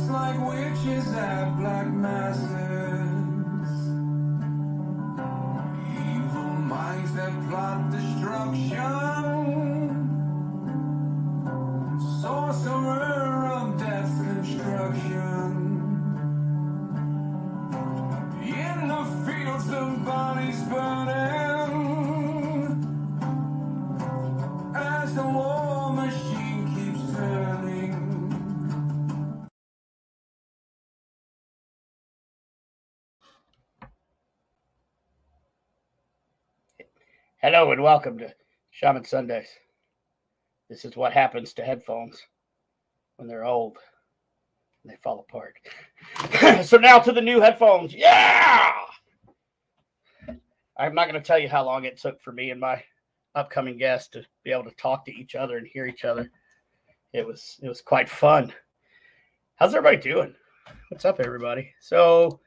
looks like witches at black masses. Evil minds that plot destruction. Sorcerer of death's construction. In the fields, the bodies burning. As the war machine keeps turning. Hello and welcome to Shaman Sundays. This is what happens to headphones when they're old and they fall apart. So now to the new headphones. Yeah! I'm not going to tell you how long it took for me and my upcoming guest to be able to talk to each other and hear each other. It was quite fun. How's everybody doing? What's up, everybody? So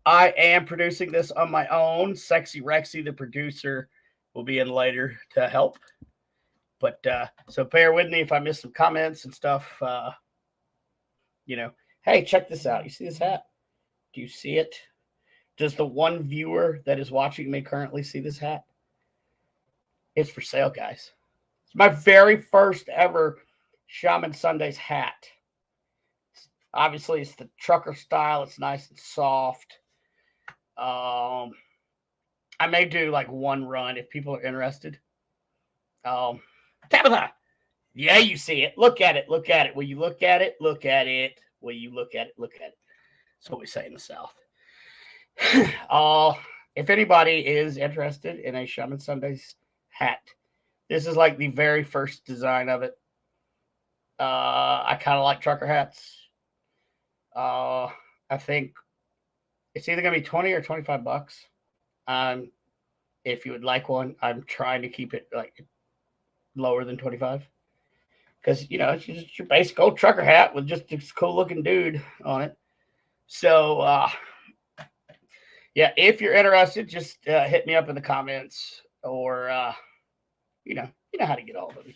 I am producing this on my own. Sexy Rexy, the producer, will be in later to help. But so bear with me if I miss some comments and stuff. Hey, check this out. You see this hat? Do you see it? Does the one viewer that is watching me currently see this hat? It's for sale, guys. It's my very first ever Shaman Sundays hat. Obviously, it's the trucker style. It's nice and soft. I may do like one run if people are interested. Tabitha, yeah, you see it. Look at it. Look at it. Will you look at it? Look at it. Will you look at it? Look at it. That's what we say in the South. If anybody is interested in a Shaman Sundays hat, this is like the very first design of it. I kind of like trucker hats. I think it's either going to be 20 or 25 bucks. If you would like one, I'm trying to keep it like lower than 25 because it's just your basic old trucker hat with just this cool looking dude on it. So yeah, if you're interested, just hit me up in the comments or you know how to get all of me.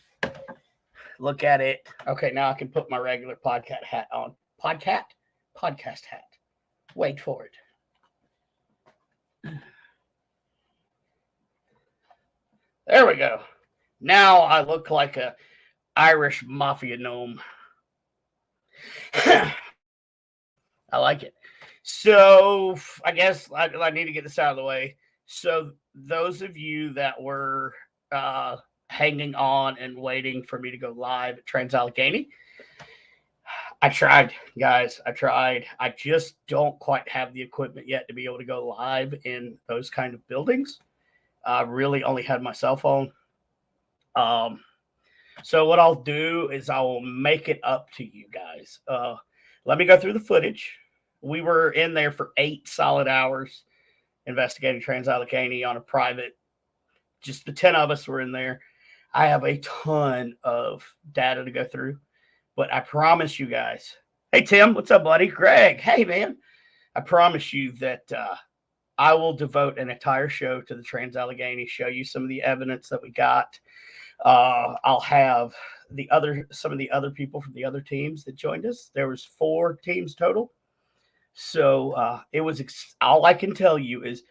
Look at it. Okay, now I can put my regular podcast hat on. Podcast hat. Wait for it. There we go. Now I look like a Irish mafia gnome. I like it. So I guess I need to get this out of the way. So those of you that were hanging on and waiting for me to go live at Trans-Allegheny, I tried, guys. I tried. I just don't quite have the equipment yet to be able to go live in those kind of buildings. I really only had my cell phone. So what I'll do is I will make it up to you guys. Let me go through the footage. We were in there for 8 solid hours investigating Trans-Allegheny on a private. Just the 10 of us were in there. I have a ton of data to go through, but I promise you guys. Hey, Tim, what's up, buddy? Greg, hey, man. I promise you that I will devote an entire show to the Trans-Allegheny, show you some of the evidence that we got. I'll have some of the other people from the other teams that joined us. There was 4 teams total. So it was all I can tell you is,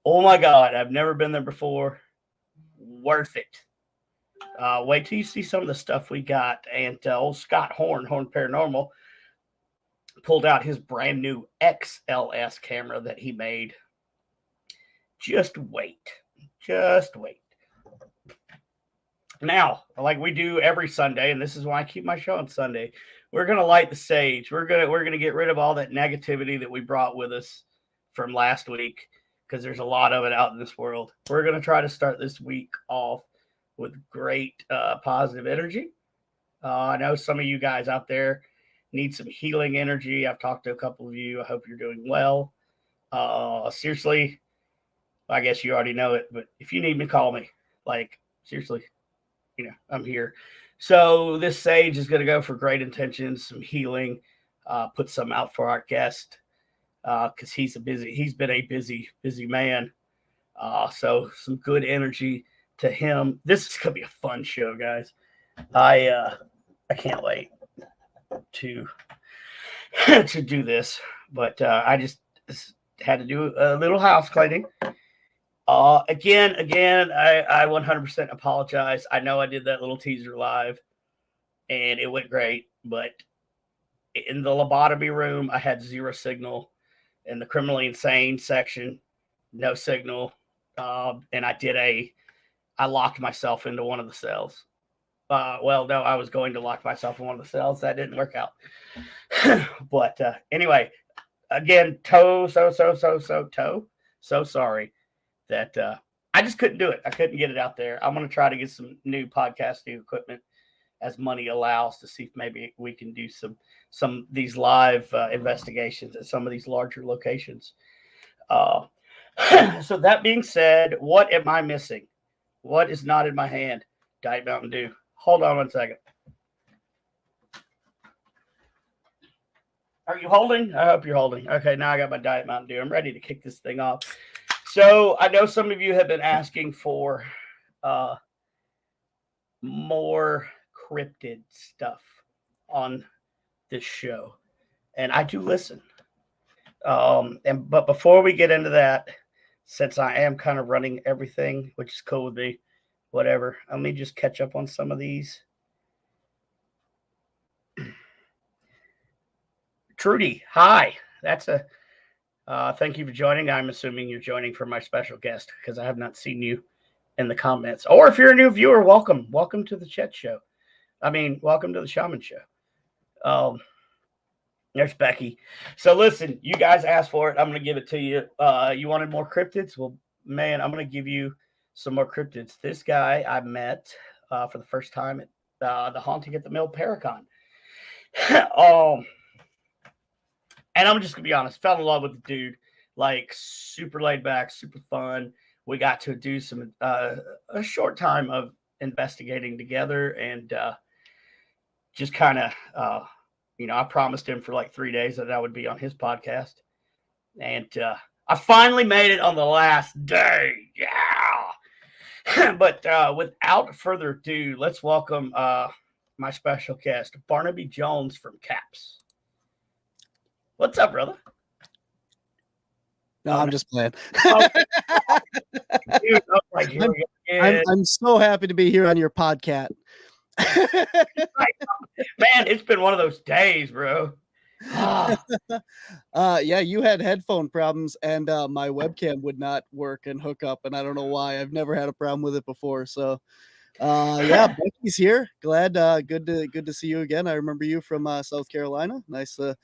oh my God, I've never been there before. Worth it. Wait till you see some of the stuff we got. And old Scott Horn Paranormal, pulled out his brand new XLS camera that he made. Just wait. Now, like we do every Sunday, and this is why I keep my show on Sunday, we're gonna light the sage. We're gonna get rid of all that negativity that we brought with us from last week, because there's a lot of it out in this world. We're gonna try to start this week off with great positive energy. I know some of you guys out there need some healing energy. I've talked to a couple of you. I hope you're doing well. Seriously, I guess you already know it, but if you need me, call me. Like, seriously, I'm here. So this sage is going to go for great intentions, some healing, put some out for our guest because he's been a busy man. So some good energy to him. This is going to be a fun show, guys. I can't wait to to do this, but I just had to do a little house cleaning. Again, I 100% apologize. I know I did that little teaser live, and it went great, but in the lobotomy room, I had zero signal. In the criminally insane section, no signal. And I locked myself into one of the cells. Well, no, I was going to lock myself in one of the cells. That didn't work out. But anyway, again, so sorry that I just couldn't do it. I couldn't get it out there. I'm going to try to get some new podcasting equipment as money allows to see if maybe we can do some these live investigations at some of these larger locations. So that being said, what am I missing? What is not in my hand? Diet Mountain Dew. Hold on 1 second. Are you holding? I hope you're holding. Okay, now I got my Diet Mountain Dew. I'm ready to kick this thing off. So I know some of you have been asking for more cryptid stuff on this show, and I do listen. But before we get into that, since I am kind of running everything, which is cool with me, whatever, let me just catch up on some of these. Trudy, hi. That's a thank you for joining. I'm assuming you're joining for my special guest because I have not seen you in the comments. Or if you're a new viewer, welcome. Welcome to the Chet Show. Welcome to the Shaman Show. There's Becky. So listen, you guys asked for it. I'm going to give it to you. You wanted more cryptids? Well, man, I'm going to give you some more cryptids. This guy I met for the first time at the Haunting at the Mill Paracon. And I'm just going to be honest, fell in love with the dude. Like, super laid back, super fun. We got to do some a short time of investigating together, and just kind of I promised him for like 3 days that I would be on his podcast, and I finally made it on the last day. Yeah. But without further ado, let's welcome my special guest, Barnaby Jones from Caps. What's up, brother? No, I'm just playing. Dude, I'm so happy to be here on your podcast. Man, it's been one of those days, bro. Yeah, you had headphone problems, and my webcam would not work and hook up, and I don't know why. I've never had a problem with it before. So yeah, Becky's here. Glad, good to see you again. I remember you from South Carolina. Nice to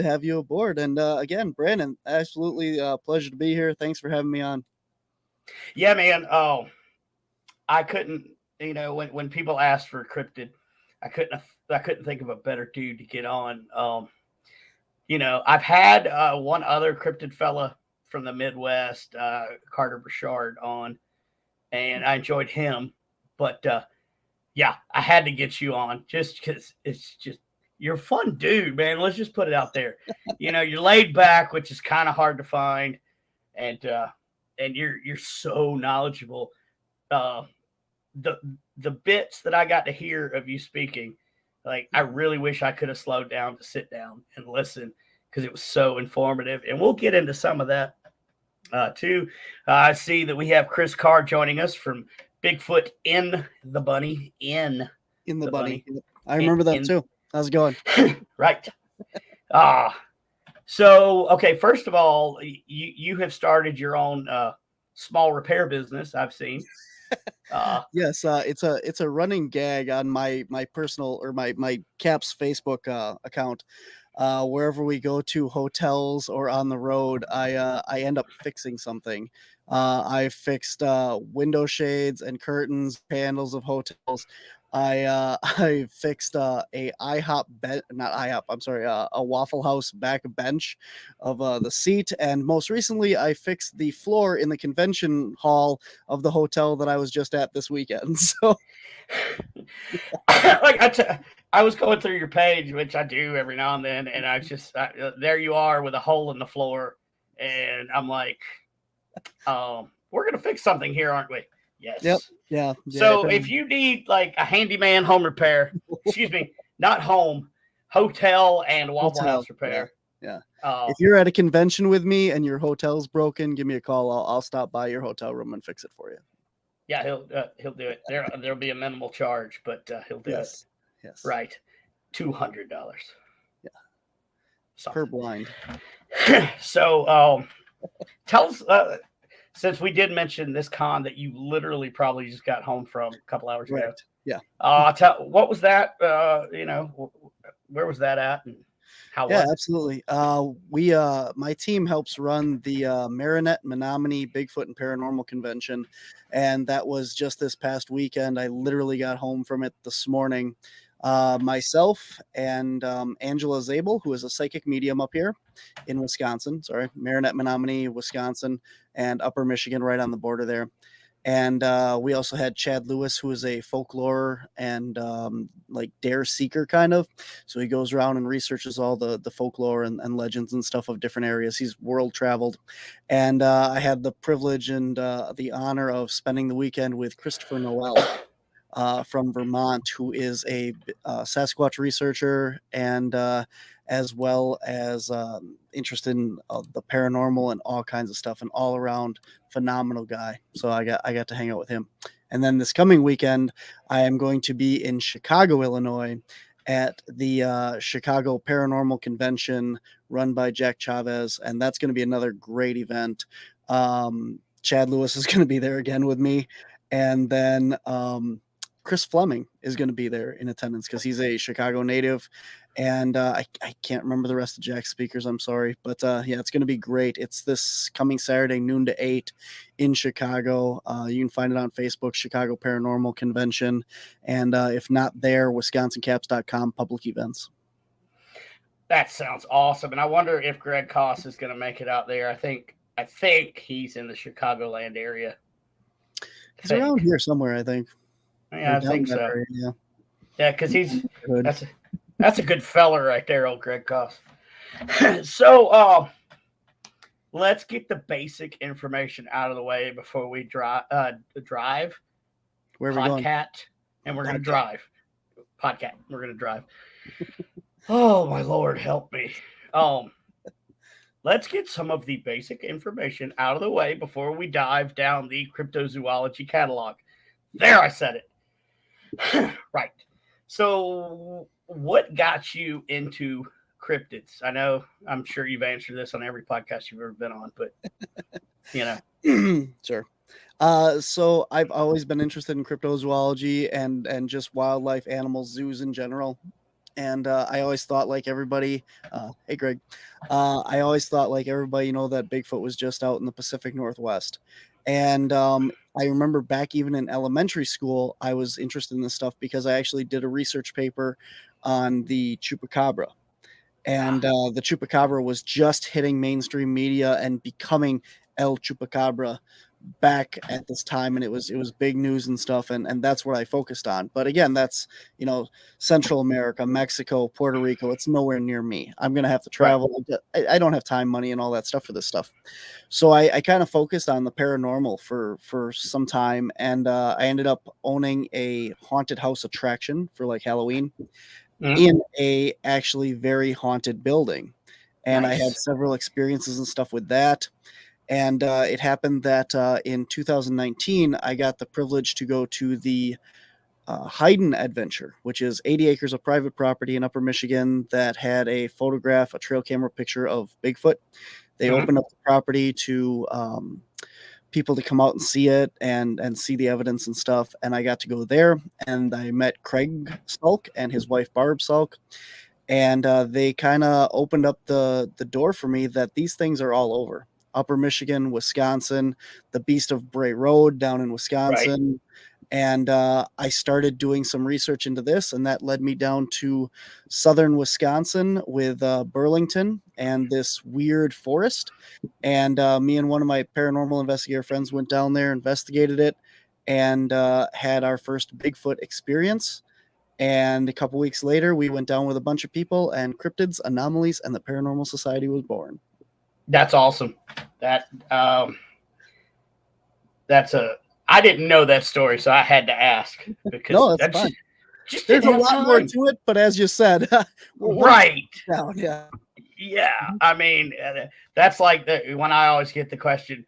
have you aboard. And again, Brandon, absolutely pleasure to be here. Thanks for having me on. Yeah, man. Oh, I couldn't, when people asked for a cryptid, I couldn't think of a better dude to get on. I've had one other cryptid fella from the Midwest, Carter Burchard, on, and I enjoyed him. But yeah, I had to get you on just because you're a fun dude, man. Let's just put it out there. You're laid back, which is kind of hard to find, and you're so knowledgeable. The bits that I got to hear of you speaking, like, I really wish I could have slowed down to sit down and listen because it was so informative. And we'll get into some of that too. I see that we have Chris Carr joining us from Bigfoot in the Bunny. In the Bunny. I remember that too. How's it going? Right. So, okay, first of all, you have started your own small repair business, I've seen. Yes, it's a running gag on my personal or my Caps Facebook account. Wherever we go to, hotels or on the road, I end up fixing something. I fixed window shades and curtains, handles of hotels. I fixed a IHOP not IHOP. I'm sorry, a Waffle House back bench of the seat, and most recently, I fixed the floor in the convention hall of the hotel that I was just at this weekend. So, I was going through your page, which I do every now and then, and there you are with a hole in the floor, and I'm like, we're gonna fix something here, aren't we? Yes. Yep. Yeah. So if you need like a handyman home repair, excuse me, not home, hotel and Waffle Hotel, House repair. Yeah. Oh, If you're at a convention with me and your hotel's broken, give me a call. I'll stop by your hotel room and fix it for you. yeah, he'll do it. There'll be a minimal charge, but he'll do it. Yes. Right, $200. Yeah. Something. Per blind. So, tell us, since we did mention this con that you literally probably just got home from a couple hours ago. Yeah. What was that? Where was that at, and how was it? Absolutely. My team helps run the Marinette, Menominee, Bigfoot, and Paranormal Convention, and that was just this past weekend. I literally got home from it this morning. Myself and Angela Zabel, who is a psychic medium up here in Wisconsin. Sorry, Marinette, Menominee, Wisconsin, and Upper Michigan, right on the border there. And we also had Chad Lewis, who is a folklore and like dare seeker kind of. So he goes around and researches all the folklore and legends and stuff of different areas. He's world traveled. And I had the privilege and the honor of spending the weekend with Christopher Noel from Vermont, who is a Sasquatch researcher and as well as interested in the paranormal and all kinds of stuff, and all around phenomenal guy. So I got to hang out with him. And then this coming weekend, I am going to be in Chicago, Illinois, at the Chicago Paranormal Convention run by Jack Chavez, and that's going to be another great event. Chad Lewis is going to be there again with me, and then Chris Fleming is going to be there in attendance because he's a Chicago native. And I can't remember the rest of Jack's speakers. I'm sorry. But yeah, it's going to be great. It's this coming Saturday, noon to 8 in Chicago. You can find it on Facebook, Chicago Paranormal Convention. And if not there, wisconsincaps.com, public events. That sounds awesome. And I wonder if Greg Koss is going to make it out there. I think he's in the Chicagoland area. He's around here somewhere, I think. Yeah, I think so. Area, yeah, because he's that's a good fella right there, old Greg Koss. So let's get the basic information out of the way before we drive. Where are we going? And we're going to drive. Podcast. We're going to drive. Oh my Lord, help me. Let's get some of the basic information out of the way before we dive down the cryptozoology catalog. There, I said it. Right. So what got you into cryptids? I'm sure you've answered this on every podcast you've ever been on, but Sure. So I've always been interested in cryptozoology and just wildlife, animals, zoos in general. And I always thought like everybody, hey Greg, I always thought like everybody, that Bigfoot was just out in the Pacific Northwest. And I remember back even in elementary school, I was interested in this stuff because I actually did a research paper on the chupacabra. And the chupacabra was just hitting mainstream media and becoming El Chupacabra back at this time, and it was big news and stuff, and that's what I focused on. But again, that's Central America, Mexico, Puerto Rico. It's nowhere near me. I'm gonna have to travel. Right. I don't have time, money, and all that stuff for this stuff. So I kind of focused on the paranormal for some time, and I ended up owning a haunted house attraction for like Halloween in a actually very haunted building, and nice. I had several experiences and stuff with that. And it happened that in 2019, I got the privilege to go to the Hayden Adventure, which is 80 acres of private property in Upper Michigan that had a trail camera picture of Bigfoot. They opened up the property to people to come out and see it and see the evidence and stuff. And I got to go there, and I met Craig Salk and his wife, Barb Salk. And they kind of opened up the door for me that these things are all over. Upper Michigan, Wisconsin, the Beast of Bray Road down in Wisconsin. Right. And I started doing some research into this, and that led me down to southern Wisconsin with Burlington and this weird forest. And me and one of my paranormal investigator friends went down there, investigated it, and had our first Bigfoot experience. And a couple weeks later, we went down with a bunch of people, and cryptids, anomalies, and the Paranormal Society was born. That's awesome. I didn't know that story, so I had to ask because that's fine. Just There's didn't a have lot more time. to it, but as you said, we'll Right. down, yeah. Yeah. I mean, that's like when I always get the question,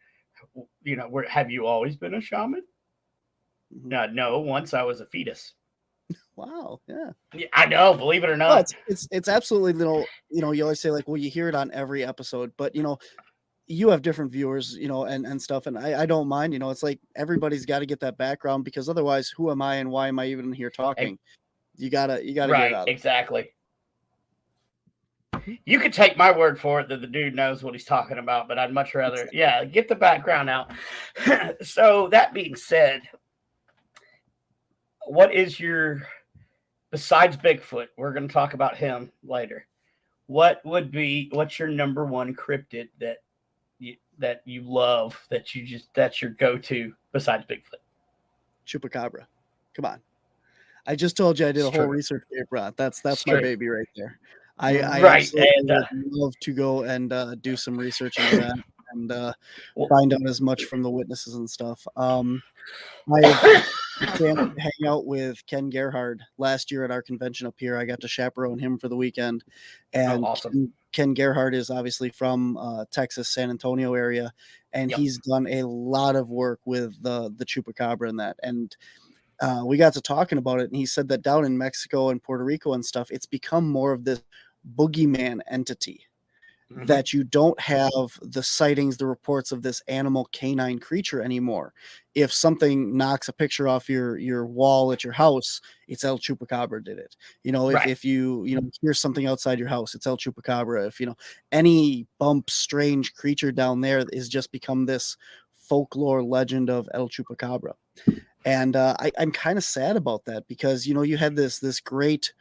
have you always been a shaman? No, once I was a fetus. Wow, yeah. Yeah, I know, believe it or Well, not. it's absolutely you always say like, well, you hear it on every episode, but you have different viewers, and stuff, and I don't mind, it's like everybody's got to get that background because otherwise, who am I and why am I even here talking? You gotta get it Right, out. exactly. You could take my word for it that the dude knows what he's talking about, but I'd much rather, get the background out. So that being said, what is besides Bigfoot? We're going to talk about him later. What's your number one cryptid that you love, that's your go-to besides Bigfoot? Chupacabra. Come on. I just told you I did a whole research paper on. That's my baby right there. I Right, absolutely and would love to go and do some research into that and find out as much from the witnesses and stuff. I've chance to hang out with Ken Gerhard last year at our convention up here. I got to chaperone him for the weekend, and awesome. Ken Gerhard is obviously from Texas, San Antonio area, and he's done a lot of work with the chupacabra and that. And we got to talking about it, and he said that down in Mexico and Puerto Rico and stuff, it's become more of this boogeyman entity. That you don't have the sightings, the reports of this animal canine creature anymore. If something knocks a picture off your wall at your house, it's El Chupacabra did it. If you hear something outside your house, it's El Chupacabra. If any bump strange creature down there is just become this folklore legend of El Chupacabra. And I'm kind of sad about that because you had this great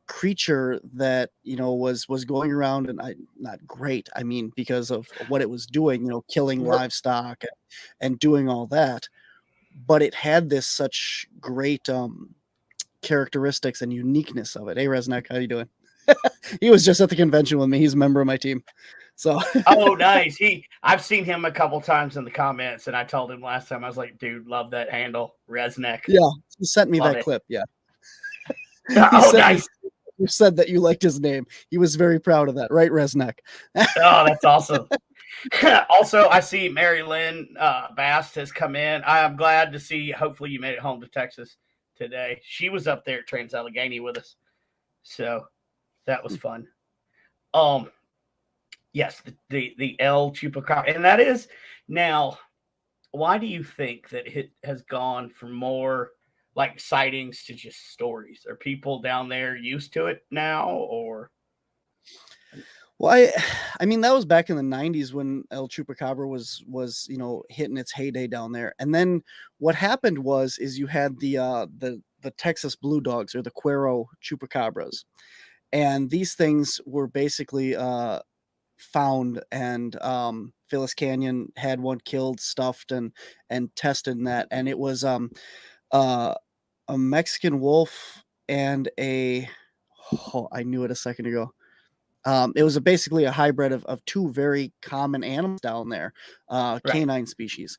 creature that was going around, and not great, I mean, because of what it was doing, killing livestock and doing all that, but it had this such great characteristics and uniqueness of it. Hey Resnick, how you doing? He was just at the convention with me. He's a member of my team. So oh, nice. I've seen him a couple times in the comments, and I told him last time, I was like, dude, love that handle, Resnick. Yeah, he sent me love that clip. Yeah. Nice. You said that you liked his name. He was very proud of that, right, Resnick? Oh, that's awesome. Also, I see Mary Lynn Bast has come in. I am glad to see. Hopefully, you made it home to Texas today. She was up there at Trans Allegheny with us, so that was fun. Yes, the El Chupacabra, and that is now. Why do you think that it has gone from more like sightings to just stories? Are people down there used to it now, or? Well, I mean, that was back in the 90s when El Chupacabra was hitting its heyday down there. And then what happened is you had the Texas Blue Dogs, or the Cuero Chupacabras. And these things were basically found, and Phyllis Canyon had one killed, stuffed, and tested in that. And it was a Mexican wolf and I knew it a second ago. It was basically a hybrid of two very common animals down there, canine species.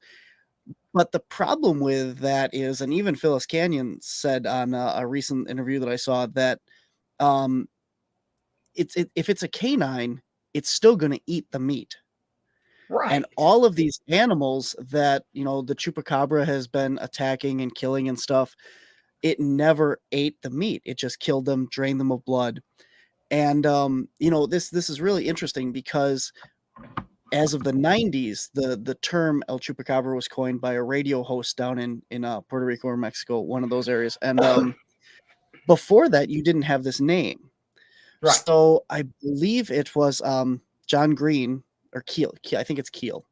But the problem with that is, and even Phyllis Canyon said on a recent interview that I saw, that if it's a canine, it's still going to eat the meat. Right. And all of these animals that the chupacabra has been attacking and killing and stuff, it never ate the meat. It just killed them, drained them of blood. And this is really interesting because as of the 90s, the term El Chupacabra was coined by a radio host down in Puerto Rico or Mexico, one of those areas. And before that, you didn't have this name. Right. So I believe it was John Green, or Keel. I think it's Keel.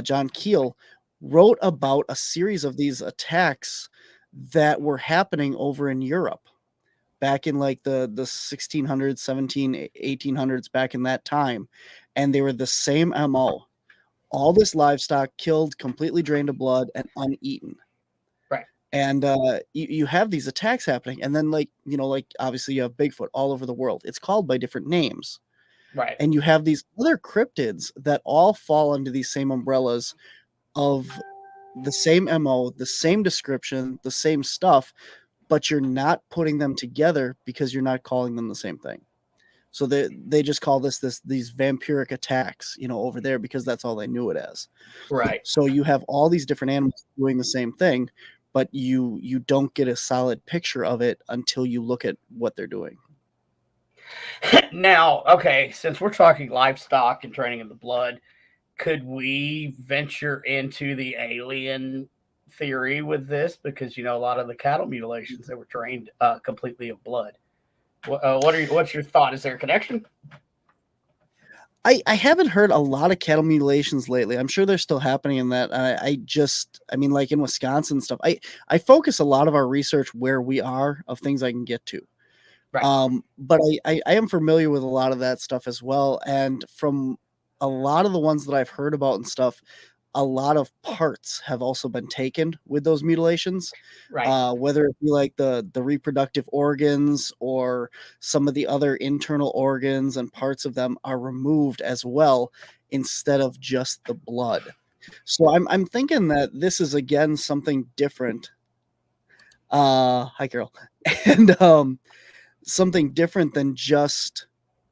John Keel wrote about a series of these attacks that were happening over in Europe back in like the 1600s, 1800s, back in that time. And they were the same MO. All this livestock killed, completely drained of blood, and uneaten. Right. And you have these attacks happening. And then like obviously you have Bigfoot all over the world. It's called by different names. Right. And you have these other cryptids that all fall under these same umbrellas of the same MO, the same description, the same stuff, but you're not putting them together because you're not calling them the same thing. So they just call these vampiric attacks, over there, because that's all they knew it as. Right. So you have all these different animals doing the same thing, but you don't get a solid picture of it until you look at what they're doing. Now, okay, since we're talking livestock and training in the blood, could we venture into the alien theory with this? Because a lot of the cattle mutilations, they were trained completely of blood. What's your thought? Is there a connection? I haven't heard a lot of cattle mutilations lately. I'm sure they're still happening in that. I mean, like in Wisconsin and stuff. I focus a lot of our research where we are of things I can get to. Right. But I am familiar with a lot of that stuff as well. And from a lot of the ones that I've heard about and stuff, a lot of parts have also been taken with those mutilations. Right. Whether it be like the reproductive organs or some of the other internal organs and parts of them are removed as well, instead of just the blood. So I'm thinking that this is again something different. Hi Carol. And something different than just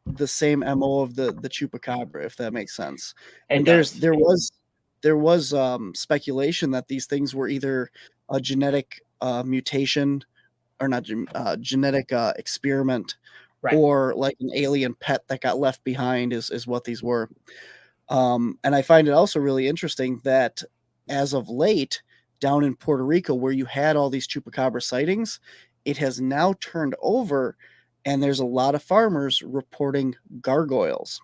the same MO of the chupacabra, if that makes sense. And there was speculation that these things were either a genetic mutation, or not genetic experiment, Right. or like an alien pet that got left behind is what these were. And I find it also really interesting that as of late, down in Puerto Rico, where you had all these chupacabra sightings, it has now turned over, and there's a lot of farmers reporting gargoyles.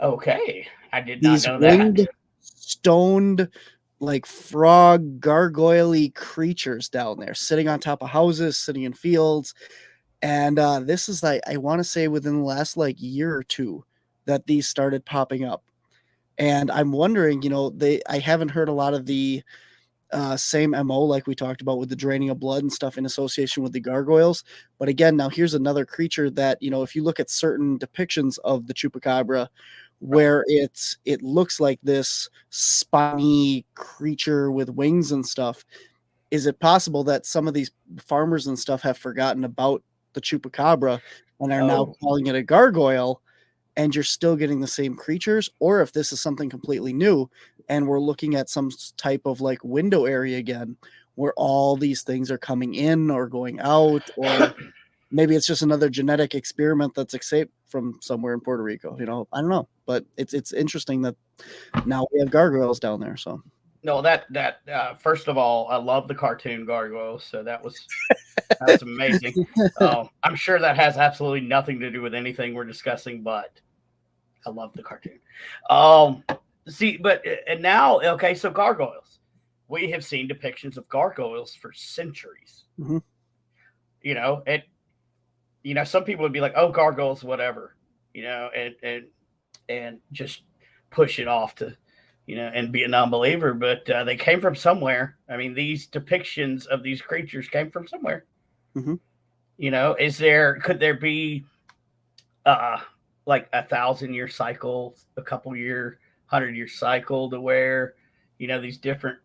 Okay, I did not These know that. winged, stoned, like frog gargoyle-y creatures down there, sitting on top of houses, sitting in fields. And this is like, I want to say within the last like year or two that these started popping up. And I'm wondering, I haven't heard a lot of the same MO like we talked about with the draining of blood and stuff in association with the gargoyles. But again, now here's another creature that, if you look at certain depictions of the chupacabra, where it looks like this spiny creature with wings and stuff, is it possible that some of these farmers and stuff have forgotten about the chupacabra and are now calling it a gargoyle, and you're still getting the same creatures? Or if this is something completely new and we're looking at some type of like window area again, where all these things are coming in or going out, or maybe it's just another genetic experiment that's escaped from somewhere in Puerto Rico. I don't know, but it's interesting that now we have gargoyles down there. So No, that first of all, I love the cartoon gargoyles, so that was amazing. I'm sure that has absolutely nothing to do with anything we're discussing, but I love the cartoon. See, but and now, okay, so gargoyles. We have seen depictions of gargoyles for centuries. Mhm. Some people would be like, "Oh, gargoyles, whatever," and just push it off to, and be a non-believer. But they came from somewhere. I mean, these depictions of these creatures came from somewhere. Mhm. Could there be like 1,000-year cycle, a couple year, 100-year cycle, to where these different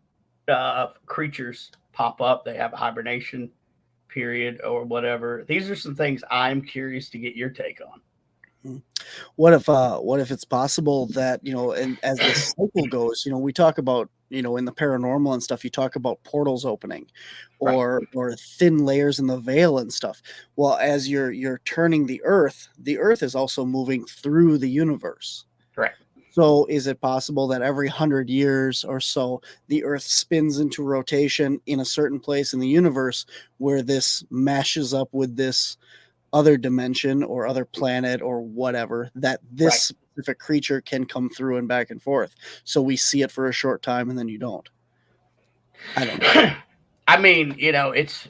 creatures pop up? They have a hibernation period or whatever. These are some things I'm curious to get your take on. What if it's possible that, and as this cycle goes, we talk about, in the paranormal and stuff, you talk about portals opening, or thin layers in the veil and stuff. Well, as you're turning the earth is also moving through the universe. Correct. So is it possible that every 100 years or so, the earth spins into rotation in a certain place in the universe, where this mashes up with this other dimension or other planet or whatever, that this specific creature can come through and back and forth? So we see it for a short time and then you don't. I don't know. I mean, it's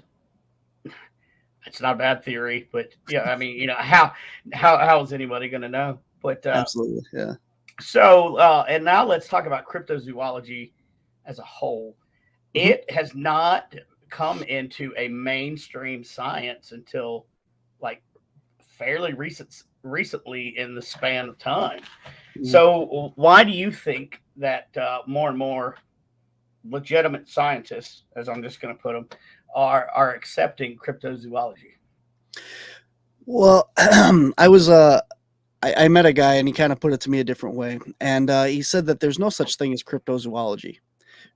not a bad theory, but yeah, I mean, how is anybody going to know? But Absolutely, yeah. So, and now let's talk about cryptozoology as a whole. Mhm. It has not come into a mainstream science until like fairly recently in the span of time. Mhm. So, why do you think that more and more legitimate scientists, as I'm just going to put them, are accepting cryptozoology? Well, I met a guy and he kind of put it to me a different way, and he said that there's no such thing as cryptozoology.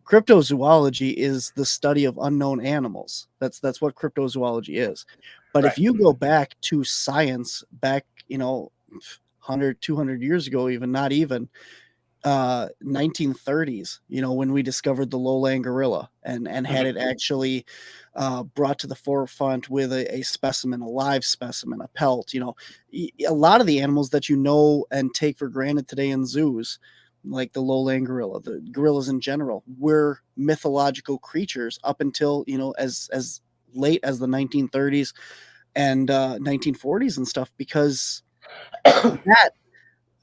Cryptozoology is the study of unknown animals. That's what cryptozoology is. But if Right. you go back to science, back 100, 200 years ago, even not even 1930s, when we discovered the lowland gorilla and had Mhm. it actually brought to the forefront with a specimen, a live specimen, a pelt. A lot of the animals that and take for granted today in zoos, like the lowland gorilla, the gorillas in general, were mythological creatures up until as late as the 1930s and 1940s and stuff, because that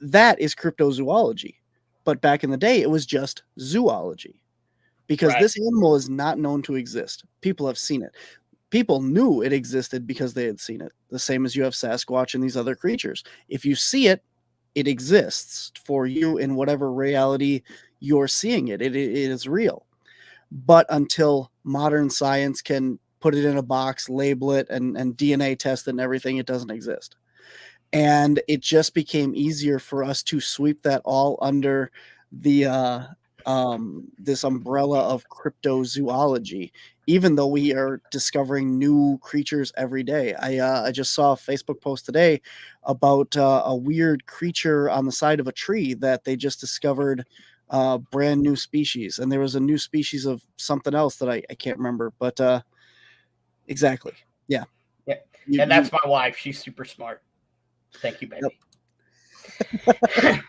that is cryptozoology. But back in the day, it was just zoology, because Right. this animal is not known to exist. People have seen it. People knew it existed because they had seen it. The same as you have Sasquatch and these other creatures. If you see it, it exists for you in whatever reality you're seeing it. It is real. But until modern science can put it in a box, label it, and DNA test it and everything, it doesn't exist. And it just became easier for us to sweep that all under the this umbrella of cryptozoology, even though we are discovering new creatures every day. I just saw a Facebook post today about a weird creature on the side of a tree that they just discovered, brand new species, and there was a new species of something else that I can't remember, but exactly, yeah. Yeah. you And you that's my wife. She's super smart. Thank you, yep. baby.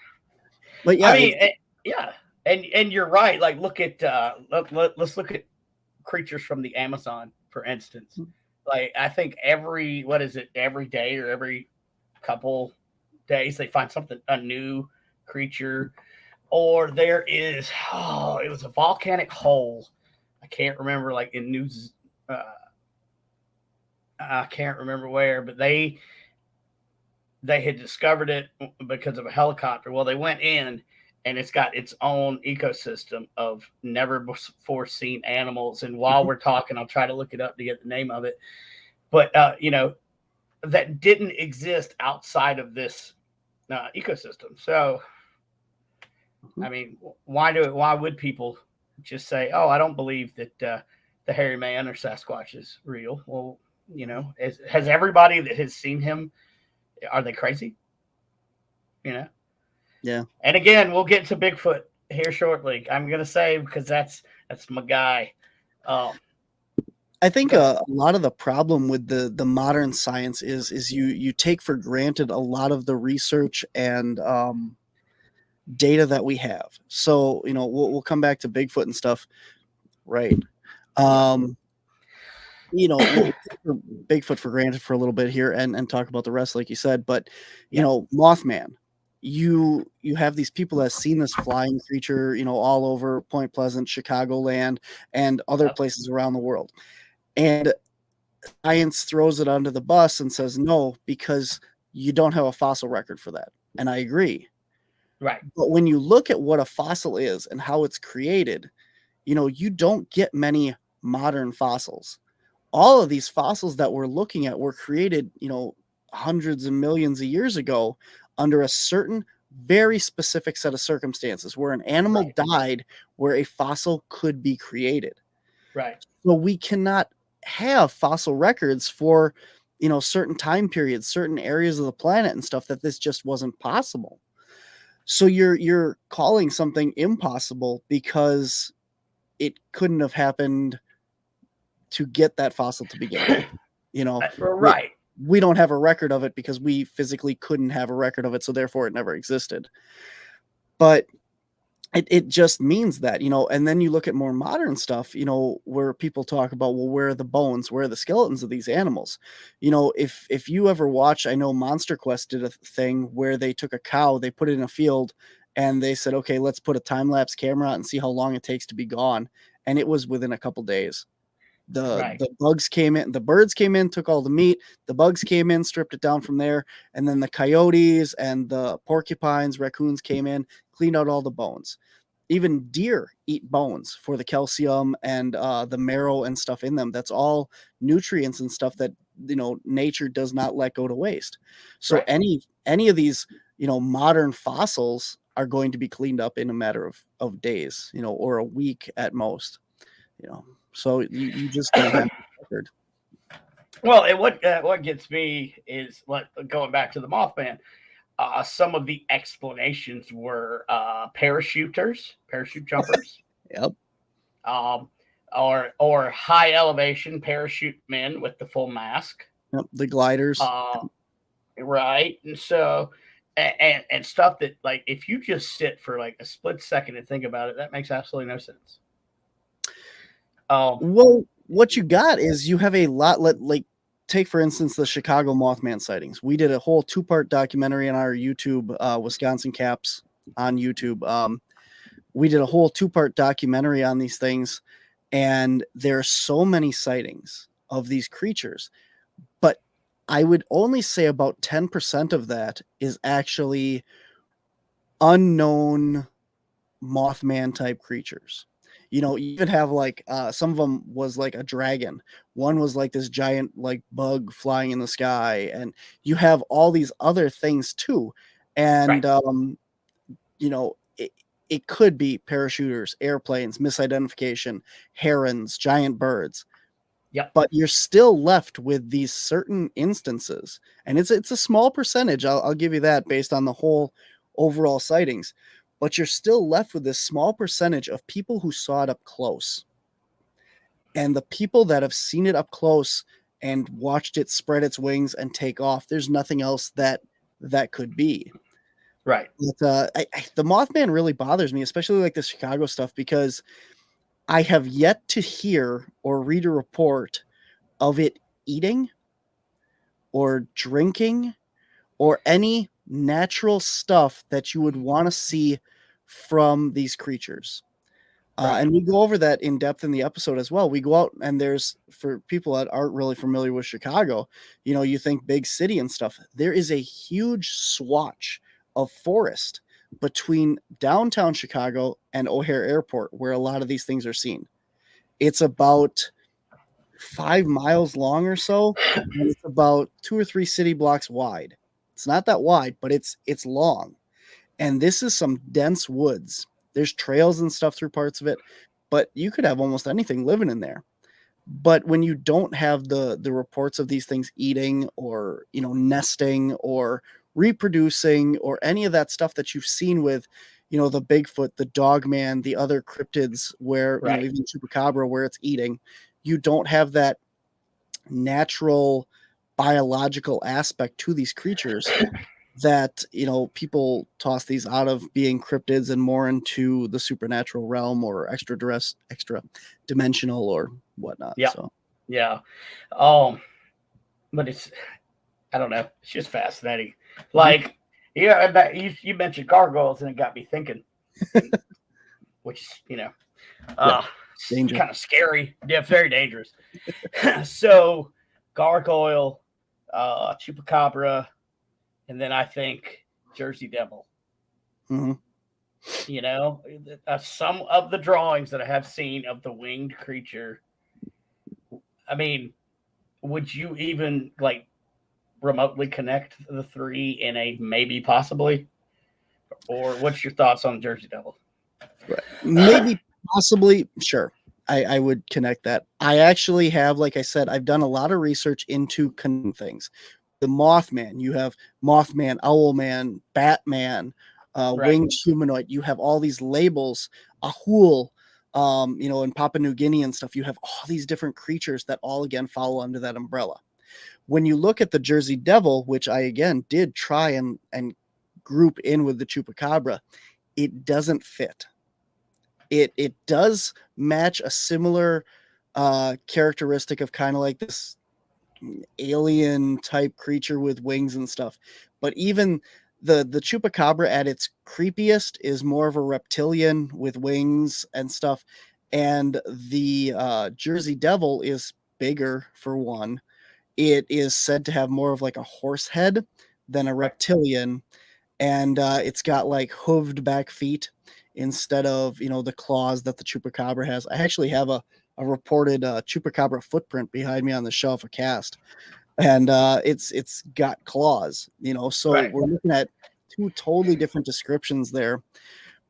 But I yeah, mean, yeah, and you're right. Like, look at let's look at creatures from the Amazon, for instance. Like, I think every what is it every day or every couple days they find something a new creature, or there is it was a volcanic hole. I can't remember like in news. Uh, I can't remember where, but they had discovered it because of a helicopter. Well, they went in and it's got its own ecosystem of never before seen animals. And while Mhm. we're talking, I'll try to look it up to get the name of it. But, that didn't exist outside of this ecosystem. So, Mhm. I mean, why would people just say, "Oh, I don't believe that the hairy man or Sasquatch is real"? Well, has everybody that has seen him, are they crazy? You know, Yeah. And again, we'll get to Bigfoot here shortly. I'm gonna say because that's my guy. Um, I think go ahead. a lot of the problem with the modern science is you take for granted a lot of the research and data that we have. So we'll come back to Bigfoot and stuff, right? Yeah. Um, we'll take Bigfoot for granted for a little bit here and talk about the rest, like you said. But Yeah. Mothman, you have these people that have seen this flying creature, all over Point Pleasant, Chicagoland, and other Yep. places around the world, and science throws it under the bus and says no because you don't have a fossil record for that. And I agree. Right. But when you look at what a fossil is and how it's created, you don't get many modern fossils. All of these fossils that we're looking at were created, hundreds of millions of years ago under a certain very specific set of circumstances where an animal Right. died where a fossil could be created. Right. So we cannot have fossil records for, certain time periods, certain areas of the planet and stuff, that this just wasn't possible. So you're calling something impossible because it couldn't have happened to get that fossil to begin with. You know, we, Right. we don't have a record of it because we physically couldn't have a record of it, so therefore it never existed. But it just means that, and then you look at more modern stuff, where people talk about, well, where are the bones, where are the skeletons of these animals? If you ever watch, I know Monster Quest did a thing where they took a cow, they put it in a field, and they said, okay, let's put a time lapse camera out and see how long it takes to be gone. And it was within a couple days. The Right. the bugs came in, the birds came in, took all the meat, the bugs came in, stripped it down from there, and then the coyotes and the porcupines, raccoons came in, cleaned out all the bones. even deer eat bones for the calcium and the marrow and stuff in them. That's all nutrients and stuff that, nature does not let go to waste. So Right. any of these, modern fossils are going to be cleaned up in a matter of days, or a week at most. So you just don't have a record. Well, and what gets me is going back to the Mothman. Some of the explanations were parachute jumpers, Yep. or high elevation parachute men with the full mask. Yep. The gliders. Right, and so and stuff that, like, if you just sit for like a split second and think about it, that makes absolutely no sense. Well, what you got is you have a lot. Like, take for instance the Chicago Mothman sightings. We did a whole 2-part documentary on our YouTube, Wisconsin Caps on YouTube. We did a whole 2-part documentary on these things, and there are so many sightings of these creatures, but I would only say about 10% of that is actually unknown Mothman type creatures. You even have like some of them was like a dragon. One was like this giant like bug flying in the sky, and you have all these other things too. And Right. it could be parachuters, airplanes, misidentification, herons, giant birds. Yep. But you're still left with these certain instances, and it's a small percentage. I'll give you that based on the whole overall sightings. But you're still left with this small percentage of people who saw it up close. And the people that have seen it up close and watched it spread its wings and take off, there's nothing else that could be. Right. But, the Mothman really bothers me, especially like the Chicago stuff, because I have yet to hear or read a report of it eating or drinking or any natural stuff that you would want to see from these creatures. Right. And we go over that in depth in the episode as well. We go out, and there's, for people that aren't really familiar with Chicago, you think big city and stuff. There is a huge swatch of forest between downtown Chicago and O'Hare Airport where a lot of these things are seen. It's about 5 miles long or so, and it's about 2 or 3 city blocks wide. It's not that wide, but it's long. And this is some dense woods. There's trails and stuff through parts of it, but you could have almost anything living in there. But when you don't have the reports of these things eating or, nesting or reproducing or any of that stuff that you've seen with, the Bigfoot, the Dogman, the other cryptids where, Right. even Chupacabra where it's eating, you don't have that natural biological aspect to these creatures that, people toss these out of being cryptids and more into the supernatural realm or extra dimensional or whatnot. Yeah. So Yeah. But I don't know. It's just fascinating. Like, yeah, you mentioned gargoyles, and it got me thinking, which is, danger. kind of scary. Yeah, very dangerous. So, gargoyle, chupacabra, and then I think Jersey Devil. Mhm. Some of the drawings that I have seen of the winged creature. I mean, would you even like remotely connect the three in a maybe possibly? Or what's your thoughts on Jersey Devil? Right. Maybe possibly, sure. I would connect that. I actually have, like I said, I've done a lot of research into things. The Mothman, you have Mothman, Owlman, Batman, Right. winged humanoid. You have all these labels, Ahul, in Papua New Guinea and stuff. You have all these different creatures that all again fall under that umbrella. When you look at the Jersey Devil, which I again did try and group in with the Chupacabra, it doesn't fit. It does match a similar characteristic of kind of like this alien type creature with wings and stuff, but even the Chupacabra at its creepiest is more of a reptilian with wings and stuff, and the Jersey Devil is bigger for one. It is said to have more of like a horse head than a reptilian, and it's got like hooved back feet. instead of, the claws that the chupacabra has. I actually have a reported chupacabra footprint behind me on the shelf, a cast, and it's got claws. So Right. we're looking at two totally different descriptions there.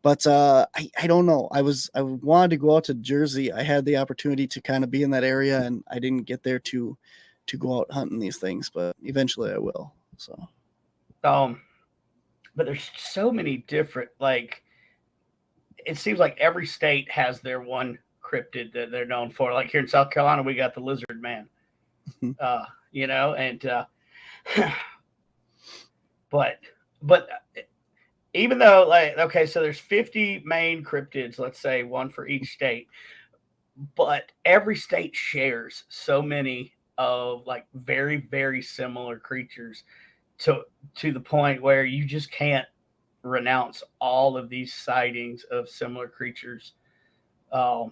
But I don't know. I wanted to go out to Jersey. I had the opportunity to kind of be in that area, and I didn't get there to go out hunting these things, but eventually I will. So But there's so many different, like, it seems like every state has their one cryptid that they're known for. Like here in South Carolina, we got the lizard man. And but even though, like, okay, so there's 50 main cryptids, let's say one for each state, but every state shares so many of like very, very similar creatures to the point where you just can't renounce all of these sightings of similar creatures all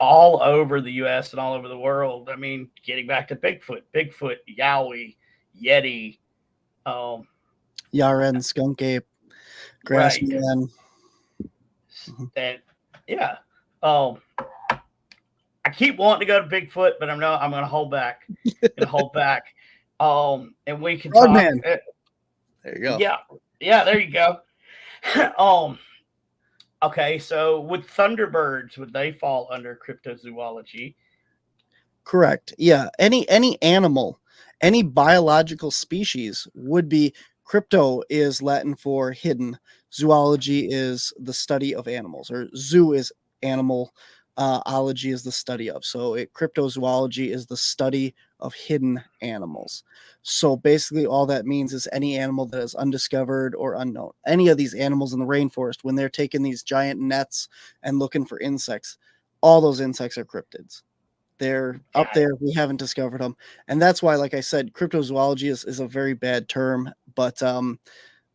over the U.S. and all over the world. I mean, getting back to Bigfoot, Yowie, Yeti, Yaren, skunk ape, grassman. And yeah, I keep wanting to go to Bigfoot, but I'm going to hold back. And we can talk. Man. There you go. Yeah, there you go. Okay, so would thunderbirds, would they fall under cryptozoology? Correct. Yeah, any animal, any biological species would be. Crypto is Latin for hidden. Zoology is the study of animals, or zoo is animal. Ology is the study of. So cryptozoology is the study of hidden animals. So basically all that means is any animal that is undiscovered or unknown. Any of these animals in the rainforest, when they're taking these giant nets and looking for insects, all those insects are cryptids. They're up there. We haven't discovered them. And that's why, like I said, cryptozoology is a very bad term. But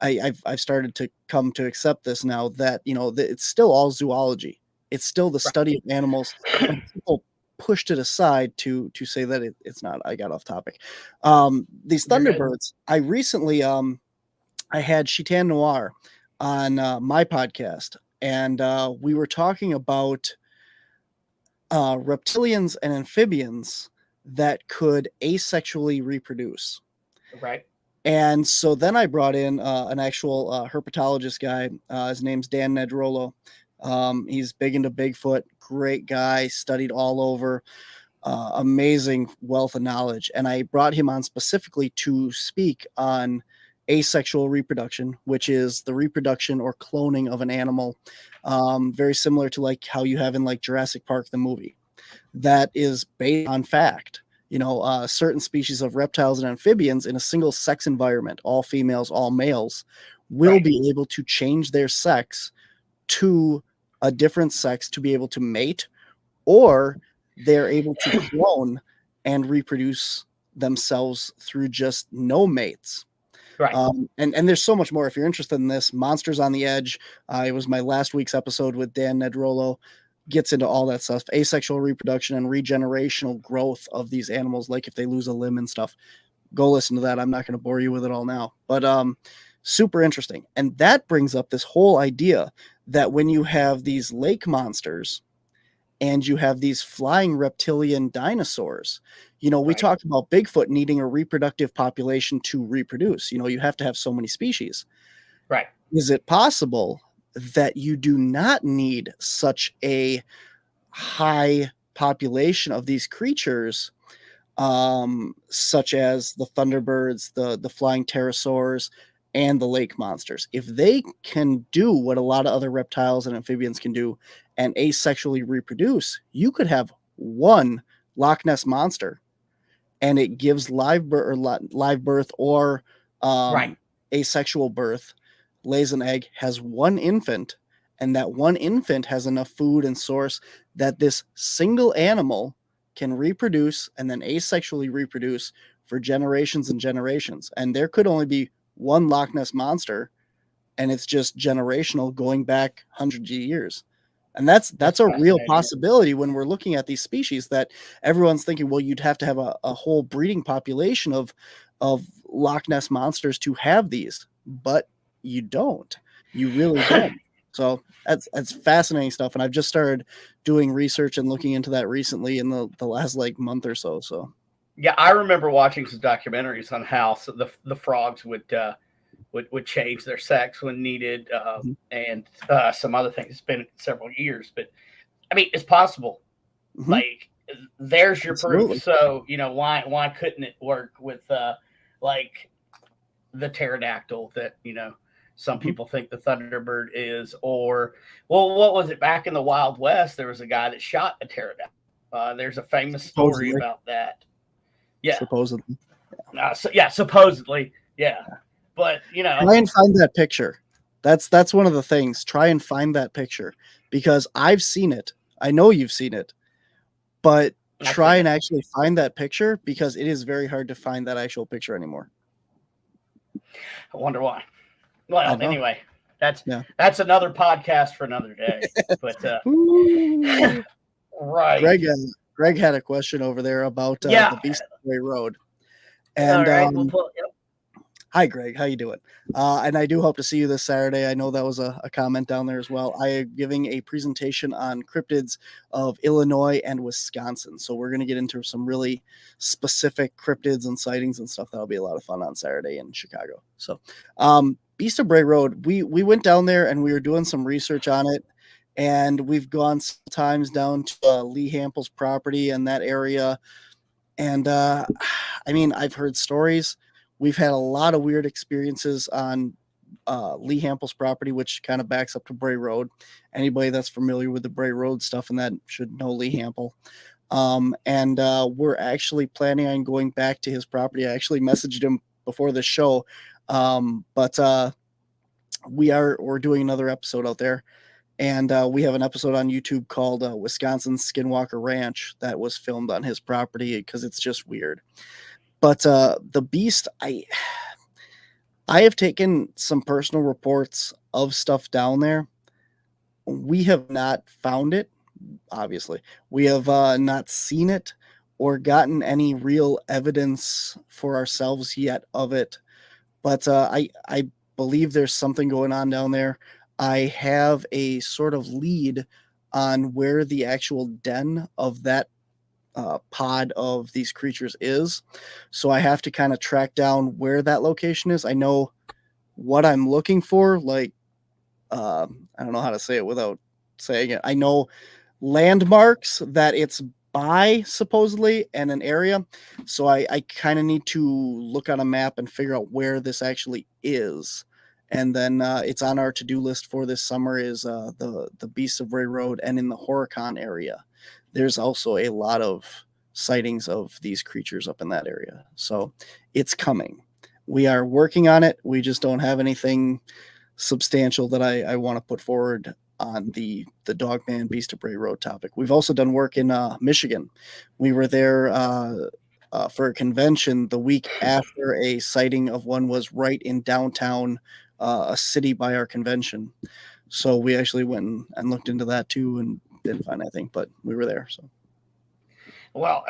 I've started to come to accept this now that, it's still all zoology. It's still the study of animals. People pushed it aside to say that it's not. I got off topic. These thunderbirds, I recently I had Chitan Noir on my podcast, and we were talking about reptilians and amphibians that could asexually reproduce. Right. And so then I brought in an actual herpetologist guy. His name's Dan Nedrolo. He's big into Bigfoot, great guy, studied all over, amazing wealth of knowledge. And I brought him on specifically to speak on asexual reproduction, which is the reproduction or cloning of an animal, very similar to like how you have in like Jurassic Park, the movie, that is based on fact. Certain species of reptiles and amphibians in a single sex environment, all females, all males, will be able to change their sex to a different sex to be able to mate, or they're able to clone and reproduce themselves through just no mates. Right. And there's so much more. If you're interested in this, Monsters on the Edge, it was my last week's episode with Dan Nedrolo, gets into all that stuff, asexual reproduction and regenerational growth of these animals, like if they lose a limb and stuff. Go listen to that. I'm not going to bore you with it all now, but super interesting. And that brings up this whole idea that when you have these lake monsters and you have these flying reptilian dinosaurs, we talked about Bigfoot needing a reproductive population to reproduce. You have to have so many species. Right. Is it possible that you do not need such a high population of these creatures, such as the thunderbirds, the flying pterosaurs, and the lake monsters? If they can do what a lot of other reptiles and amphibians can do and asexually reproduce, you could have one Loch Ness monster and it gives live birth or asexual birth, lays an egg, has one infant, and that one infant has enough food and source that this single animal can reproduce and then asexually reproduce for generations and generations. And there could only be one Loch Ness monster, and it's just generational, going back hundreds of years. And that's a real possibility when we're looking at these species that everyone's thinking, well, you'd have to have a whole breeding population of Loch Ness monsters to have these, but you don't. You really don't. So that's fascinating stuff, and I've just started doing research and looking into that recently in the last like month or so. So Yeah, I remember watching some documentaries on how the frogs would change their sex when needed, and some other things. It's been several years, but I mean, it's possible. mm-hmm. Like, there's your Absolutely. proof. So why couldn't it work with like the pterodactyl that some people think the thunderbird is, or well, what was it back in the Wild West? There was a guy that shot a pterodactyl. There's a famous story about that. Yeah, supposedly. Supposedly, yeah. But try and find that picture. That's one of the things. Try and find that picture, because I've seen it. I know you've seen it, but try and actually find that picture, because it is very hard to find that actual picture anymore. I wonder why. Well, anyway, that's another podcast for another day. But right, Greg had a question over there about the Beast of Bray Road, and hi, Greg. How you doing? And I do hope to see you this Saturday. I know that was a comment down there as well. I am giving a presentation on cryptids of Illinois and Wisconsin. So we're going to get into some really specific cryptids and sightings and stuff. That'll be a lot of fun on Saturday in Chicago. So Beast of Bray Road, we went down there and we were doing some research on it. And we've gone sometimes down to Lee Hample's property and that area. And I mean, I've heard stories. We've had a lot of weird experiences on Lee Hample's property, which kind of backs up to Bray Road. Anybody that's familiar with the Bray Road stuff and that should know Lee Hample. And we're actually planning on going back to his property. I actually messaged him before the show, but we're doing another episode out there. And we have an episode on YouTube called Wisconsin Skinwalker Ranch that was filmed on his property, because it's just weird. But the Beast, I have taken some personal reports of stuff down there. We have not found it, obviously. We have not seen it or gotten any real evidence for ourselves yet of it. But I believe there's something going on down there. I have a sort of lead on where the actual den of that pod of these creatures is. So I have to kind of track down where that location is. I know what I'm looking for. Like, I don't know how to say it without saying it. I know landmarks that it's by, supposedly, and an area. So I kind of need to look on a map and figure out where this actually is. And then it's on our to-do list for this summer is the Beasts of Bray Road, and in the Horicon area. There's also a lot of sightings of these creatures up in that area. So it's coming. We are working on it. We just don't have anything substantial that I want to put forward on the Dogman Beast of Bray Road topic. We've also done work in Michigan. We were there for a convention the week after a sighting of one was right in downtown, a city by our convention. So we actually went and looked into that too, and didn't find anything, but we were there. So, well,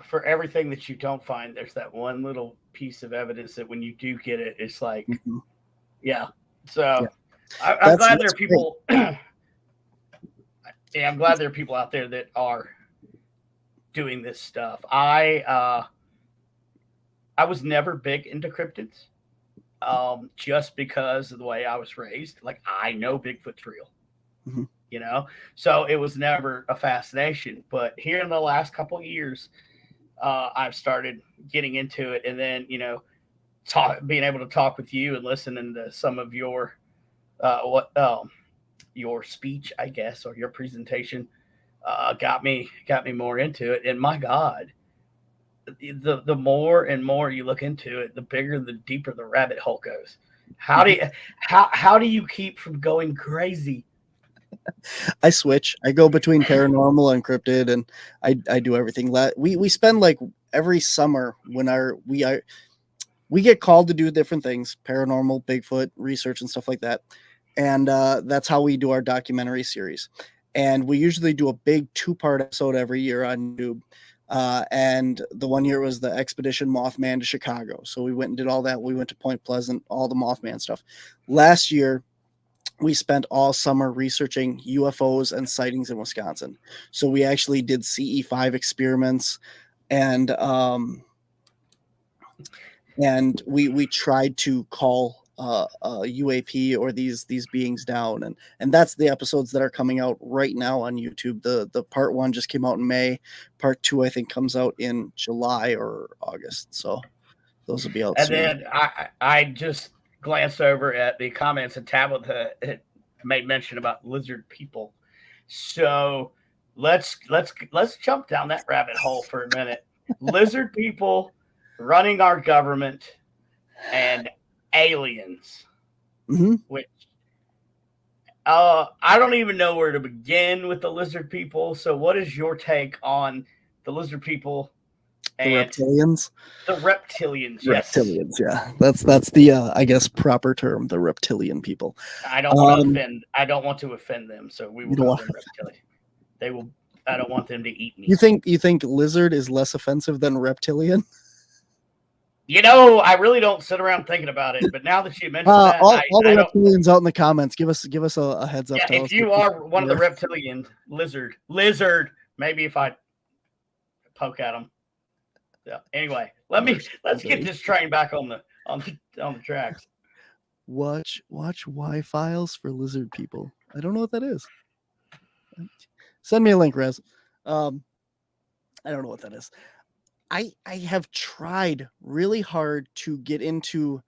for everything that you don't find, there's that one little piece of evidence that when you do get it, it's like, yeah. So I'm glad there are people. Yeah, I'm glad there are people out there that are doing this stuff. I was never big into cryptids, just because of the way I was raised. Like, I know Bigfoot's real. So it was never a fascination. But here in the last couple of years, I've started getting into it, and then being able to talk with you and listening to some of your your speech, I guess, or your presentation, got me more into it. And my God, the more and more you look into it, the bigger, the deeper the rabbit hole goes. How do you keep from going crazy? I switch. I go between paranormal and cryptid, and I do everything. We spend like every summer when we get called to do different things, paranormal, Bigfoot research and stuff like that. And that's how we do our documentary series. And we usually do a big 2-part episode every year on YouTube. And the one year was the Expedition Mothman to Chicago. So we went and did all that. We went to Point Pleasant, all the Mothman stuff. Last year, we spent all summer researching UFOs and sightings in Wisconsin. So we actually did CE5 experiments, and we tried to call a UAP or these beings down, and that's the episodes that are coming out right now on YouTube. The part 1 just came out in May. Part 2 I think comes out in July or August. So those will be out And soon. then I just glanced over at the comments, and Tabitha had made mention about lizard people. So let's jump down that rabbit hole for a minute. Lizard people running our government and aliens, Mm-hmm. which I don't even know where to begin with the lizard people. So what is your take on the lizard people The and reptilians. the reptilians? Yes. Reptilians, yeah. That's the I guess proper term, the reptilian people. I don't want to offend. I don't want to offend them, so we will You don't call want- them reptilian. They will. I don't want them to eat me. You think lizard is less offensive than reptilian? You know, I really don't sit around thinking about it, but now that you mentioned that, all the I don't. reptilians out in the comments, give us a heads up. Yeah, Tell if us you what are one of the reptilian lizard, maybe if I poke at them. Yeah. Anyway, let's get this train back on the tracks. Watch Y files for lizard people. I don't know what that is. Send me a link, Rez. I don't know what that is. I have tried really hard to get into.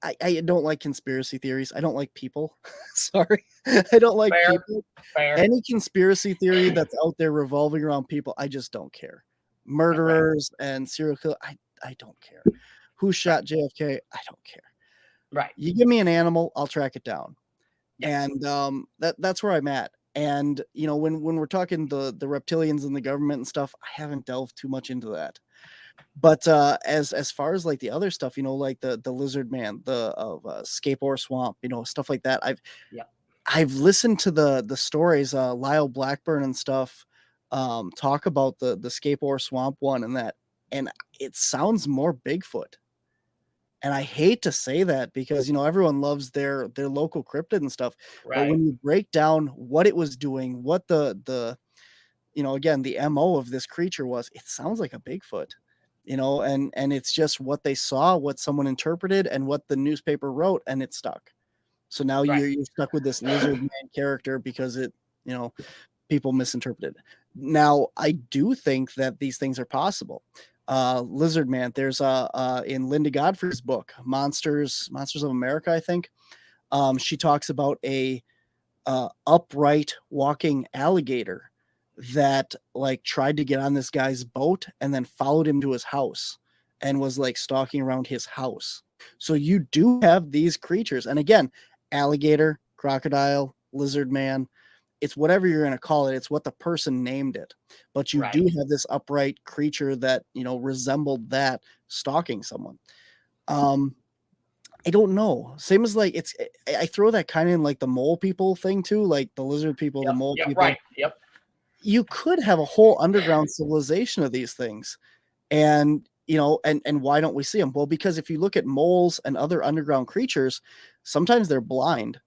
I don't like conspiracy theories. I don't like people. Sorry, I don't like people. Fair. Any conspiracy theory that's out there revolving around people, I just don't care. Murderers and serial killers, I don't care. Who shot JFK? I don't care. Right. You give me an animal, I'll track it down. Yes. And that's where I'm at. And you know, when we're talking the reptilians and the government and stuff, I haven't delved too much into that. But as far as like the other stuff, you know, like the lizard man, the Scape Swamp, you know, stuff like that. I've listened to the stories, Lyle Blackburn and stuff, talk about the Scape Swamp one and it sounds more Bigfoot. And I hate to say that because, you know, everyone loves their local cryptid and stuff. Right. But when you break down what it was doing, what the you know, again, the MO of this creature was, it sounds like a Bigfoot, you know, and it's just what they saw, what someone interpreted, and what the newspaper wrote, and it stuck. So now you're stuck with this lizard man character because it, you know, people misinterpreted. Now, I do think that these things are possible. Lizard man, there's in Linda Godfrey's book, Monsters of America, I think. She talks about a upright walking alligator that like tried to get on this guy's boat and then followed him to his house and was like stalking around his house. So you do have these creatures. And again, alligator, crocodile, lizard man, it's whatever you're going to call it. It's what the person named it. But you do have this upright creature that, you know, resembled that stalking someone. I don't know. Same as like I throw that kind of in like the mole people thing too, like the lizard people, the mole people. Right. Yep. You could have a whole underground civilization of these things. And, you know, and why don't we see them? Well, because if you look at moles and other underground creatures, sometimes they're blind.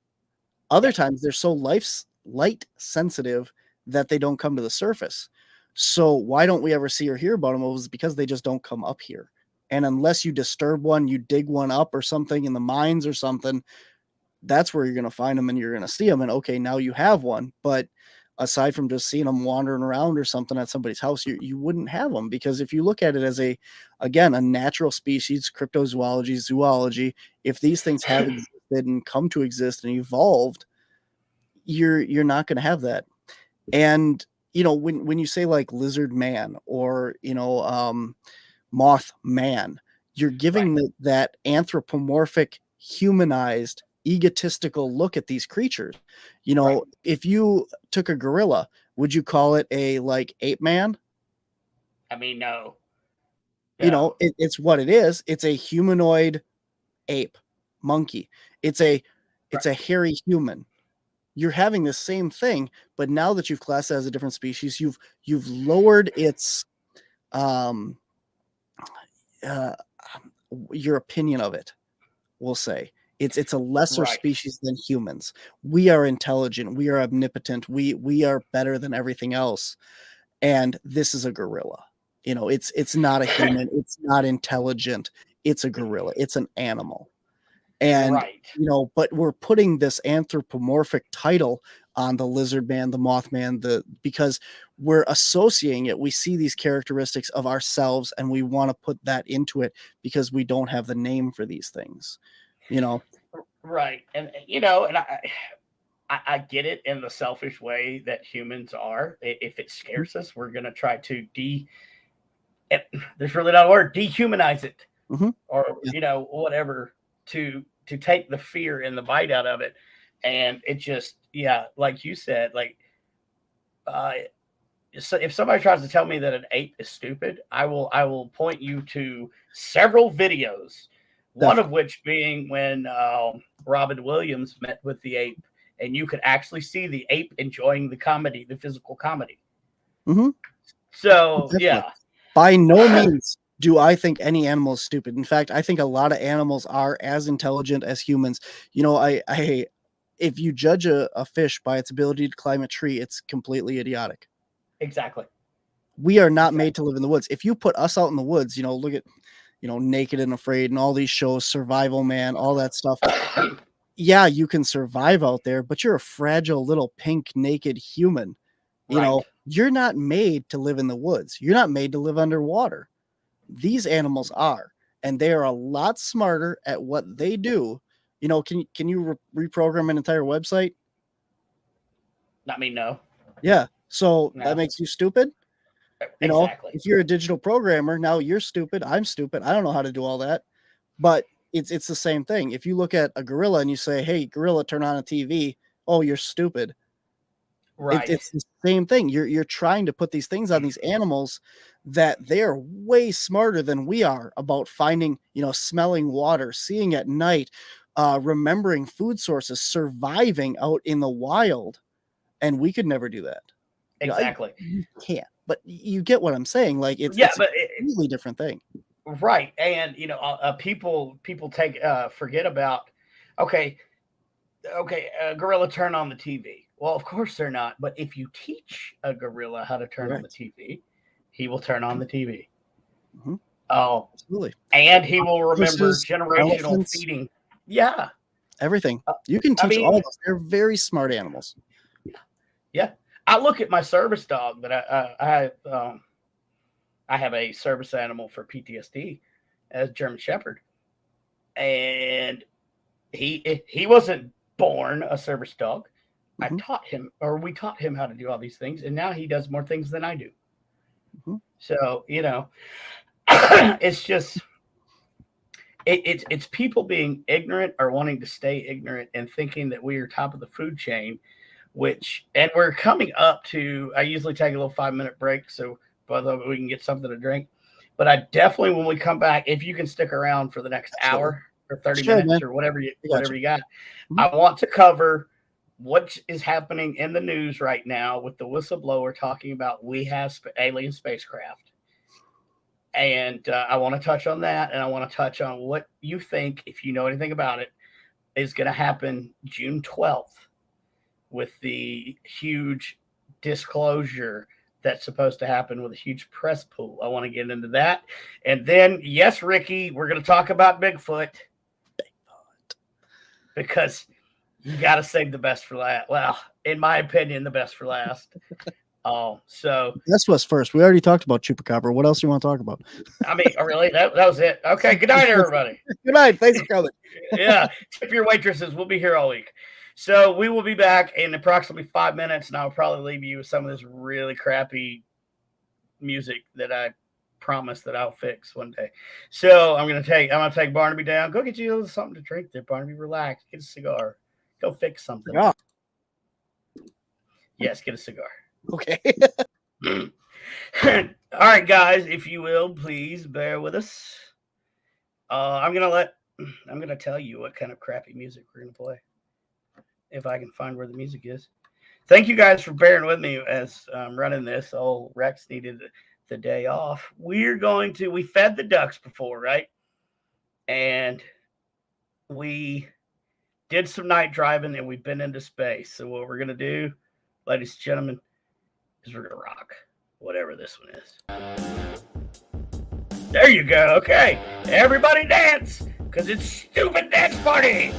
Other times they're so light sensitive that they don't come to the surface. So why don't we ever see or hear about them? It was because they just don't come up here. And unless you disturb one, you dig one up or something in the mines or something, that's where you're going to find them and you're going to see them. And okay, now you have one. But aside from just seeing them wandering around or something at somebody's house, you wouldn't have them, because if you look at it as a natural species, cryptozoology, zoology, if these things have existed and come to exist and evolved, you're not going to have that. And, you know, when you say like lizard man or, you know, moth man, you're giving that anthropomorphic, humanized, egotistical look at these creatures. You know, if you took a gorilla, would you call it a like ape man? I mean, no. You know, it's what it is. It's a humanoid ape monkey. It's a hairy human. You're having the same thing, but now that you've classed it as a different species, you've lowered its your opinion of it, we'll say. It's a lesser Right. species than humans. We are intelligent. We are omnipotent. We are better than everything else. And this is a gorilla. You know, it's not a human. It's not intelligent. It's a gorilla. It's an animal. And, Right. you know, but we're putting this anthropomorphic title on the lizard man, the mothman, because we're associating it. We see these characteristics of ourselves and we want to put that into it because we don't have the name for these things, you know? Right. And you know, and I get it in the selfish way that humans are. If it scares us, we're gonna try to there's really not a word, dehumanize it, Mm-hmm. or Yeah. you know, whatever, to take the fear and the bite out of it. And it just, yeah, like you said, like uh so if somebody tries to tell me that an ape is stupid, I will point you to several videos. One of Definitely. which being when Robin Williams met with the ape, and you could actually see the ape enjoying the comedy, the physical comedy. Mm-hmm. So Definitely. yeah, By no means do I think any animal is stupid. In fact, I think a lot of animals are as intelligent as humans. You know, I if you judge a fish by its ability to climb a tree, it's completely idiotic. exactly, We are not exactly. made to live in the woods. If you put us out in the woods, you know, look at, you know, Naked and Afraid and all these shows, Survival Man, all that stuff. Yeah, you can survive out there, but you're a fragile little pink naked human. You Right, know, you're not made to live in the woods. You're not made to live underwater. These animals are, and they are a lot smarter at what they do. You know, can you reprogram an entire website? not me. No, Yeah. So that no, makes you stupid. You know, exactly. if you're a digital programmer, now you're stupid. I'm stupid. I don't know how to do all that. But it's the same thing. If you look at a gorilla and you say, "Hey, gorilla, turn on a TV," oh, you're stupid. Right, It's the same thing. You're trying to put these things on these animals that they're way smarter than we are about finding, you know, smelling water, seeing at night, remembering food sources, surviving out in the wild, and we could never do that. You know, exactly. you can't. But you get what I'm saying. Like Yeah, it's a but completely different thing. right, and you know, people take forget about. Okay, okay, a gorilla turn on the TV. Well, of course they're not. But if you teach a gorilla how to turn on the Correct. TV, he will turn on the TV. Mhm. Oh, Absolutely. and he will remember Octopuses, generational elephants, feeding. Yeah, everything. uh, You can I teach all mean, those. They're very smart animals. yeah. I look at my service dog that I have a service animal for PTSD as German Shepherd, and he wasn't born a service dog. I Mhm, taught him, or we taught him how to do all these things, and now he does more things than I do. mhm. So you know, it's just it's people being ignorant or wanting to stay ignorant and thinking that we are top of the food chain. Which, and we're coming up to. I usually take a little 5 minute break so both of we can get something to drink. But I definitely, when we come back, if you can stick around for the next Absolutely. hour or 30 Sure, minutes man. or I got whatever you. you got, Mhm. I want to cover what is happening in the news right now with the whistleblower talking about we have alien spacecraft. And I want to touch on that, and I want to touch on what you think, if you know anything about it, is going to happen June 12th with the huge disclosure that's supposed to happen with a huge press pool. I want to get into that. And then, yes, Ricky, we're going to talk about Bigfoot because you got to save the best for last. Well, in my opinion, the best for last. Oh, so This was first. We already talked about chupacabra. What else do you want to talk about? I mean, really, that was it. Okay, good night, everybody. Good night. Thanks for coming. Yeah, tip your waitresses. We'll be here all week. So we will be back in approximately 5 minutes, and I'll probably leave you with some of this really crappy music that I promise that I'll fix one day. So I'm gonna take Barnaby down. Go get you something to drink there, Barnaby. Relax. Get a cigar. Go fix something. Yeah. Yes, get a cigar. Okay. All right, guys, if you will, please bear with us. I'm gonna tell you what kind of crappy music we're gonna play if I can find where the music is. Thank you guys for bearing with me as I'm running this. Old Rex needed the day off. We fed the ducks before, right? And we did some night driving, and we've been into space. So what we're going to do, ladies and gentlemen, is we're going to rock whatever this one is. There you go. Okay. Everybody dance, because it's Stupid Dance Party.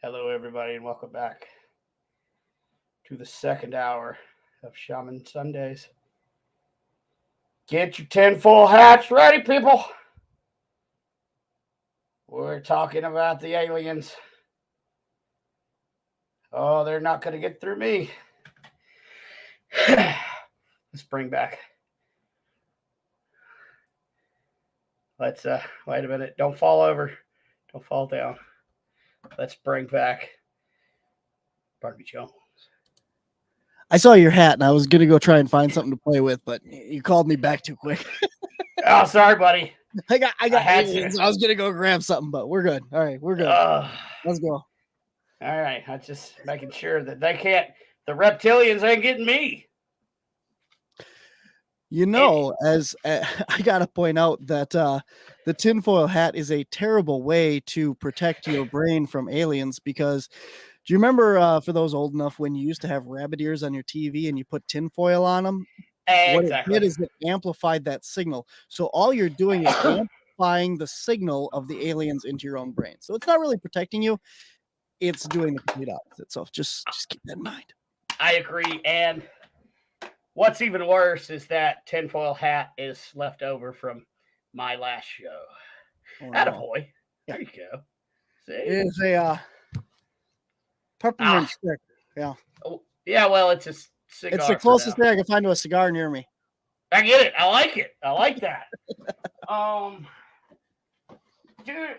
Hello, everybody, and welcome back to the second hour of Shaman Sundays. Get your tinfoil hats ready, people. We're talking about the aliens. Oh, they're not going to get through me. Let's bring back. Let's, wait a minute. Don't fall over. Don't fall down. Let's bring back Barnaby Jones. I saw your hat and I was gonna go try and find something to play with, but you called me back too quick. Oh, sorry, buddy. I got aliens. I was gonna go grab something, but we're good. All right, we're good. Let's go. All right, I'm just making sure that they can't. The reptilians ain't getting me. You know, as I gotta point out that the tinfoil hat is a terrible way to protect your brain from aliens because. Do you remember, for those old enough, when you used to have rabbit ears on your TV and you put tinfoil on them? Exactly. What it did is it amplified that signal. So all you're doing is amplifying the signal of the aliens into your own brain. So it's not really protecting you. It's doing the complete opposite. So just keep that in mind. I agree. And what's even worse is that tinfoil hat is left over from my last show. Oh, Attaboy. Yeah. There you go. See? It is a peppermint stick. Yeah. Oh, yeah, well, it's a cigar. It's the closest thing I can find to a cigar near me. I get it. I like it. I like that. Dude,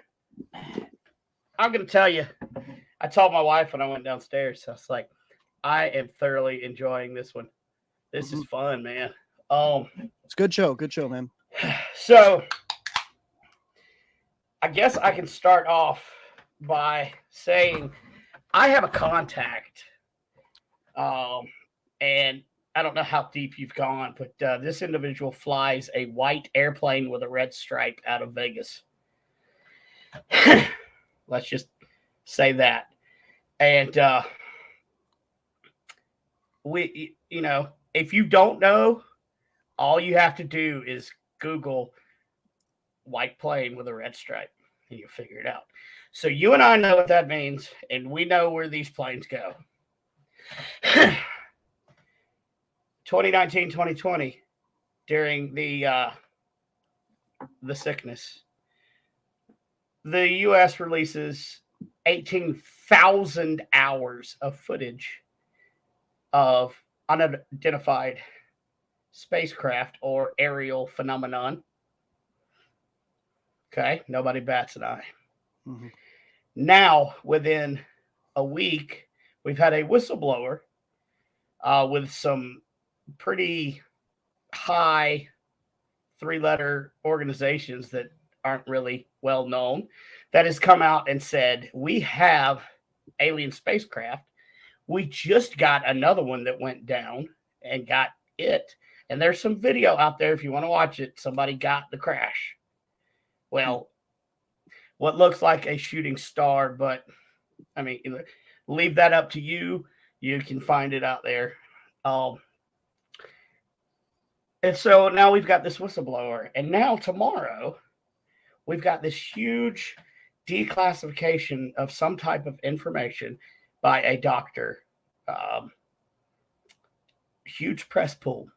I'm gonna tell you. I told my wife when I went downstairs. I was like, I am thoroughly enjoying this one. This is fun, man. It's a good show. Good show, man. So, I guess I can start off by saying I have a contact, and I don't know how deep you've gone, but this individual flies a white airplane with a red stripe out of Vegas. Let's just say that. And if you don't know, all you have to do is Google white plane with a red stripe, and you'll figure it out. So you and I know what that means, and we know where these planes go. 2019, 2020, during the sickness, the U.S. releases 18,000 hours of footage of unidentified spacecraft or aerial phenomenon. Okay, nobody bats an eye. Mm-hmm. Now, within a week, we've had a whistleblower with some pretty high three-letter organizations that aren't really well known that has come out and said, we have alien spacecraft. We just got another one that went down and got it. And there's some video out there if you want to watch it. Somebody got the crash. Well, what looks like a shooting star, but I mean, leave that up to you. You can find it out there. And so now we've got this whistleblower. And now tomorrow, we've got this huge declassification of some type of information by a doctor. Huge press pool,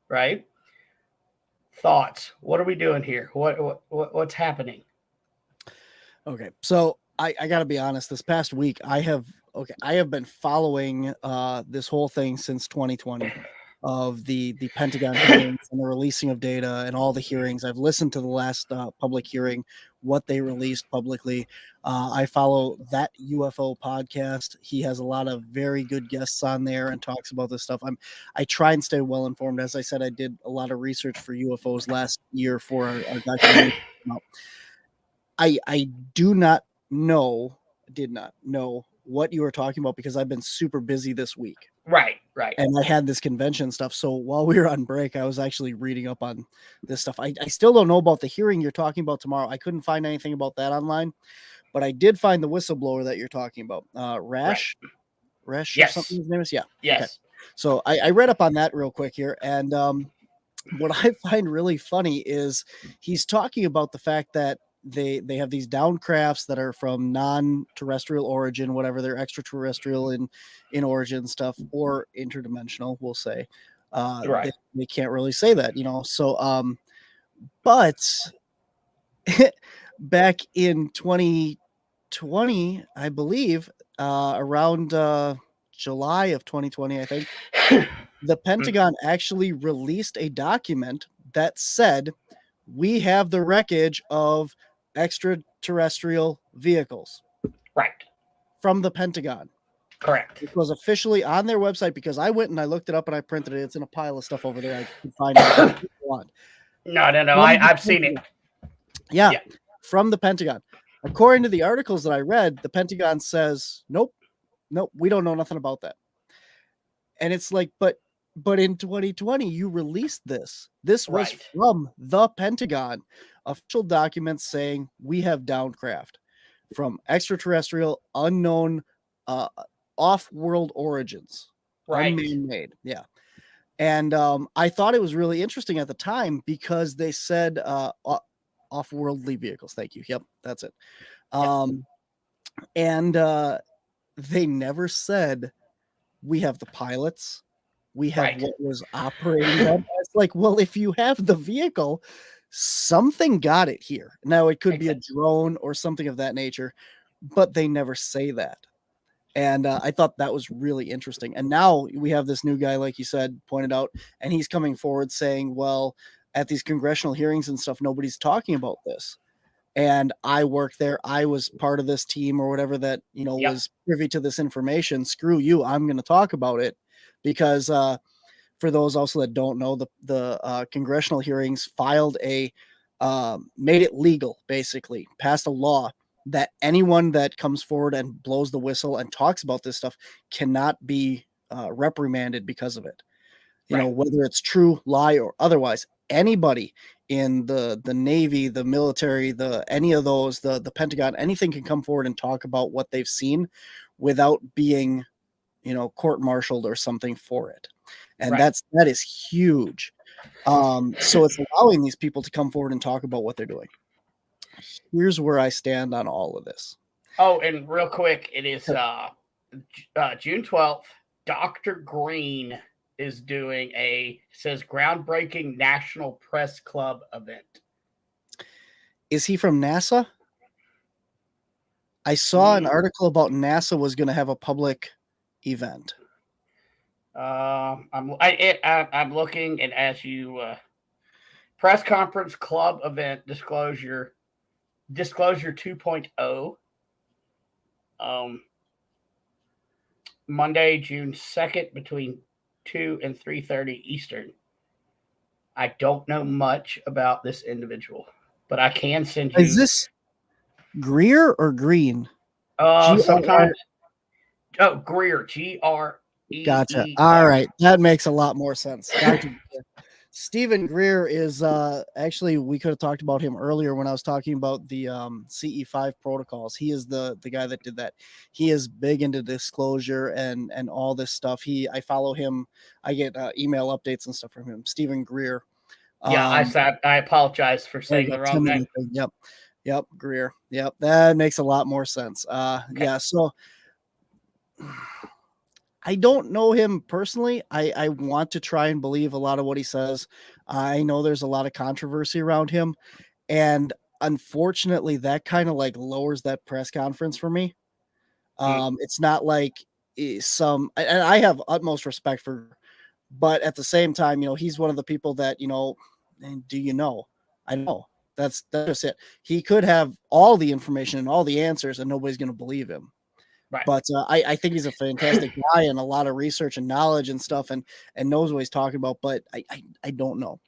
right? Thoughts? What are we doing here? What's happening? Okay, so I got to be honest. This past week, I have been following this whole thing since 2020 of the Pentagon hearings and the releasing of data and all the hearings. I've listened to the last public hearing, what they released publicly. I follow That UFO podcast. He has a lot of very good guests on there and talks about this stuff. I try and stay well informed. As I said, I did a lot of research for UFOs last year for our documentary. I did not know what you were talking about because I've been super busy this week. Right. And I had this convention stuff. So while we were on break, I was actually reading up on this stuff. I still don't know about the hearing you're talking about tomorrow. I couldn't find anything about that online, but I did find the whistleblower that you're talking about. Rash, yes. Or something his name is? Yeah. Yes. Okay. So I read up on that real quick here. And what I find really funny is he's talking about the fact that they have these down crafts that are from non-terrestrial origin, whatever they're extraterrestrial in origin stuff or interdimensional, we'll say. Right. They can't really say that, So but back in 2020, I believe, around July of 2020, I think, the Pentagon actually released a document that said we have the wreckage of extraterrestrial vehicles. Right. From the Pentagon. Correct. It was officially on their website because I went and I looked it up and I printed it. It's in a pile of stuff over there. I can find it. No. I've seen it. Yeah, from the Pentagon. According to the articles that I read, the Pentagon says, nope, we don't know nothing about that. And it's like, but in 2020, you released this. This was from the Pentagon, official documents saying we have downcraft from extraterrestrial, unknown, off-world origins, unmade. Yeah. And I thought it was really interesting at the time because they said off-worldly vehicles. Thank you. Yep, that's it. And they never said we have the pilots. We have what was operating them. It's like, well, if you have the vehicle, something got it here. Now it could be a drone or something of that nature, but they never say that. And I thought that was really interesting. And now we have this new guy, like you said, pointed out, and he's coming forward saying, well, at these congressional hearings and stuff, nobody's talking about this. And I work there. I was part of this team or whatever that, was privy to this information. Screw you. I'm going to talk about it because for those also that don't know, the congressional hearings filed made it legal, basically, passed a law that anyone that comes forward and blows the whistle and talks about this stuff cannot be reprimanded because of it. You know, whether it's true, lie, or otherwise, anybody in the Navy, the military, any of those, the Pentagon, anything can come forward and talk about what they've seen without being, court-martialed or something for it. And that is huge. So it's allowing these people to come forward and talk about what they're doing. Here's where I stand on all of this. Oh, and real quick, it is June 12th. Dr. Green is doing says groundbreaking National Press Club event. Is he from NASA? I saw an article about NASA was going to have a public event. I'm looking, and as you press conference club event disclosure 2.0. Monday, June 2nd, between 2 and 3:30 Eastern. I don't know much about this individual, but I can send you. Is this Greer or Green? Sometimes. Oh, Greer. Greer. Gotcha. All right, that makes a lot more sense. Stephen Greer is actually, we could have talked about him earlier when I was talking about the CE5 protocols. He is the guy that did that. He is big into disclosure and all this stuff. I follow him. I get email updates and stuff from him. Stephen Greer. Yeah, I apologize for saying the wrong name. Yep, Greer. Yep, that makes a lot more sense. Yeah, so I don't know him personally. I want to try and believe a lot of what he says. I know there's a lot of controversy around him. And unfortunately, that kind of like lowers that press conference for me. It's not like and I have utmost respect for, but at the same time, he's one of the people that, and do you know? I know. That's just it. He could have all the information and all the answers and nobody's going to believe him. Right. But I think he's a fantastic guy and a lot of research and knowledge and stuff and knows what he's talking about. But I don't know,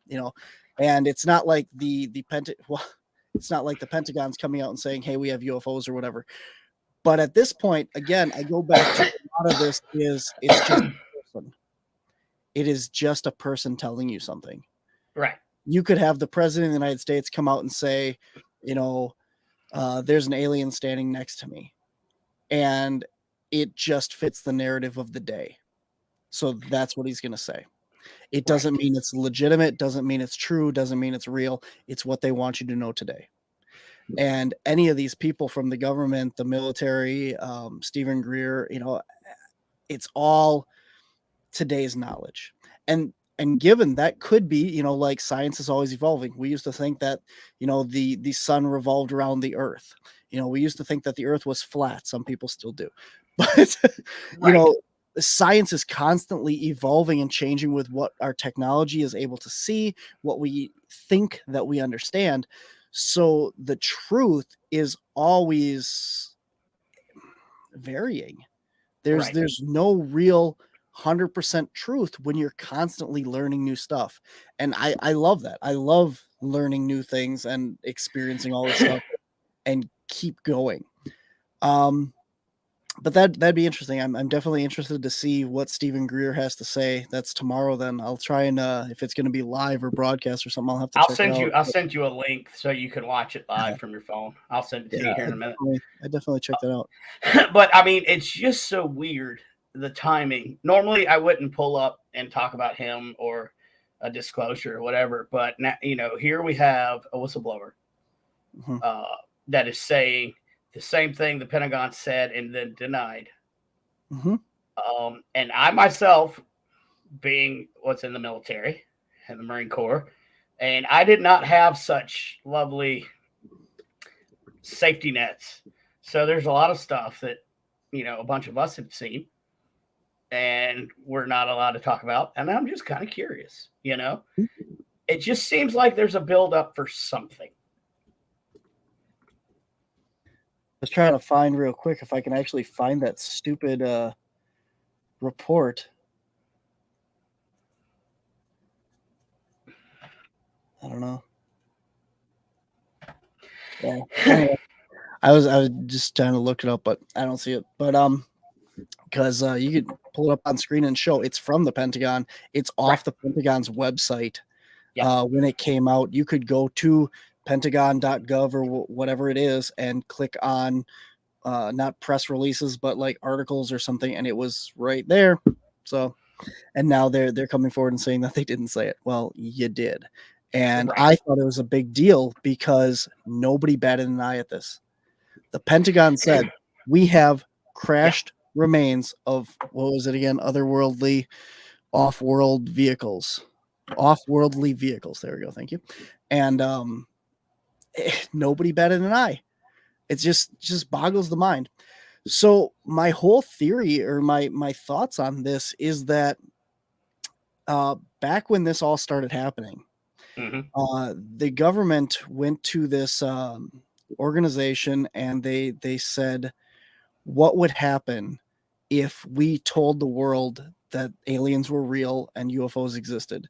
and it's not like it's not like the Pentagon's coming out and saying, hey, we have UFOs or whatever. But at this point, again, I go back to a lot of this it's just a person. It is just a person telling you something. Right. You could have the president of the United States come out and say, there's an alien standing next to me. And it just fits the narrative of the day. So that's what he's going to say. It doesn't mean it's legitimate, doesn't mean it's true, doesn't mean it's real. It's what they want you to know today. And any of these people from the government, the military, Stephen Greer, it's all today's knowledge. And given that could be, like science is always evolving. We used to think that, the sun revolved around the earth. We used to think that the earth was flat. Some people still do. But, Right. Science is constantly evolving and changing with what our technology is able to see, what we think that we understand. So the truth is always varying. Right. There's no real 100% truth when you're constantly learning new stuff. And I love that. I love learning new things and experiencing all this stuff and keep going. But that'd be interesting. I'm definitely interested to see what Stephen Greer has to say. That's tomorrow. Then I'll try and if it's going to be live or broadcast or something, I'll have to check it out. I'll send you a link so you can watch it live from your phone. I'll send it to you here in a minute. I definitely check that out. But I mean, it's just so weird, the timing. Normally I wouldn't pull up and talk about him or a disclosure or whatever, but now, here we have a whistleblower that is saying the same thing the Pentagon said and then denied. And I myself, being what's in the military and the Marine Corps, and I did not have such lovely safety nets. So there's a lot of stuff that, a bunch of us have seen and we're not allowed to talk about. And I'm just kind of curious, It just seems like there's a buildup for something. I was trying to find real quick if I can actually find that stupid report. I don't know. Yeah. Anyway, I was just trying to look it up, but I don't see it. But because you could pull it up on screen and show it's from the Pentagon. It's off the Pentagon's website. When it came out, you could go to pentagon.gov or whatever it is and click on not press releases but like articles or something, and it was right there. So, and now they're coming forward and saying that they didn't say it. Well, you did. And I thought it was a big deal because nobody batted an eye at this. The Pentagon said we have crashed remains of, what was it again, otherworldly off-worldly vehicles. There we go. Thank you. And nobody batted an eye. It just boggles the mind. So my whole theory or my thoughts on this is that back when this all started happening, the government went to this organization and they said, what would happen if we told the world that aliens were real and UFOs existed?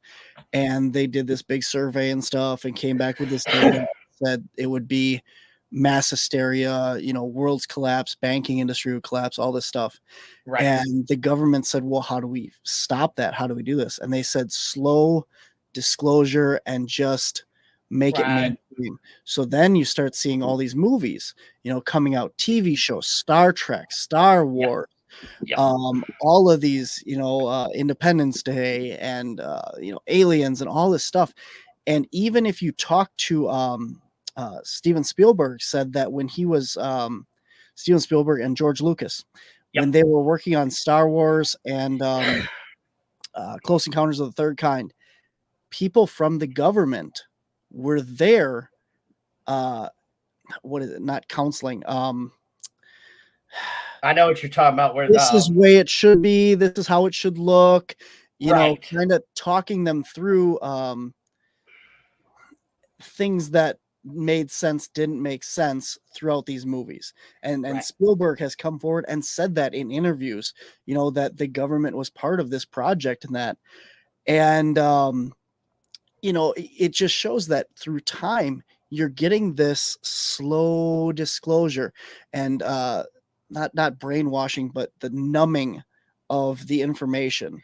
And they did this big survey and stuff and came back with this data that it would be mass hysteria, world's collapse, banking industry would collapse, all this stuff. Right. And the government said, well, how do we stop that? How do we do this? And they said, slow disclosure and just make it mainstream. So then you start seeing all these movies, coming out, TV shows, Star Trek, Star Wars, all of these, Independence Day and, aliens and all this stuff. And even if you talk to Steven Spielberg, said that when he was Steven Spielberg and George Lucas, when they were working on Star Wars and Close Encounters of the Third Kind, people from the government were there. What is it? Not counseling. I know what you're talking about. Where this is the way it should be. This is how it should look. Kind of talking them through things that made sense, didn't make sense throughout these movies. And Spielberg has come forward and said that in interviews, that the government was part of this project and that. And it just shows that through time, you're getting this slow disclosure and not brainwashing, but the numbing of the information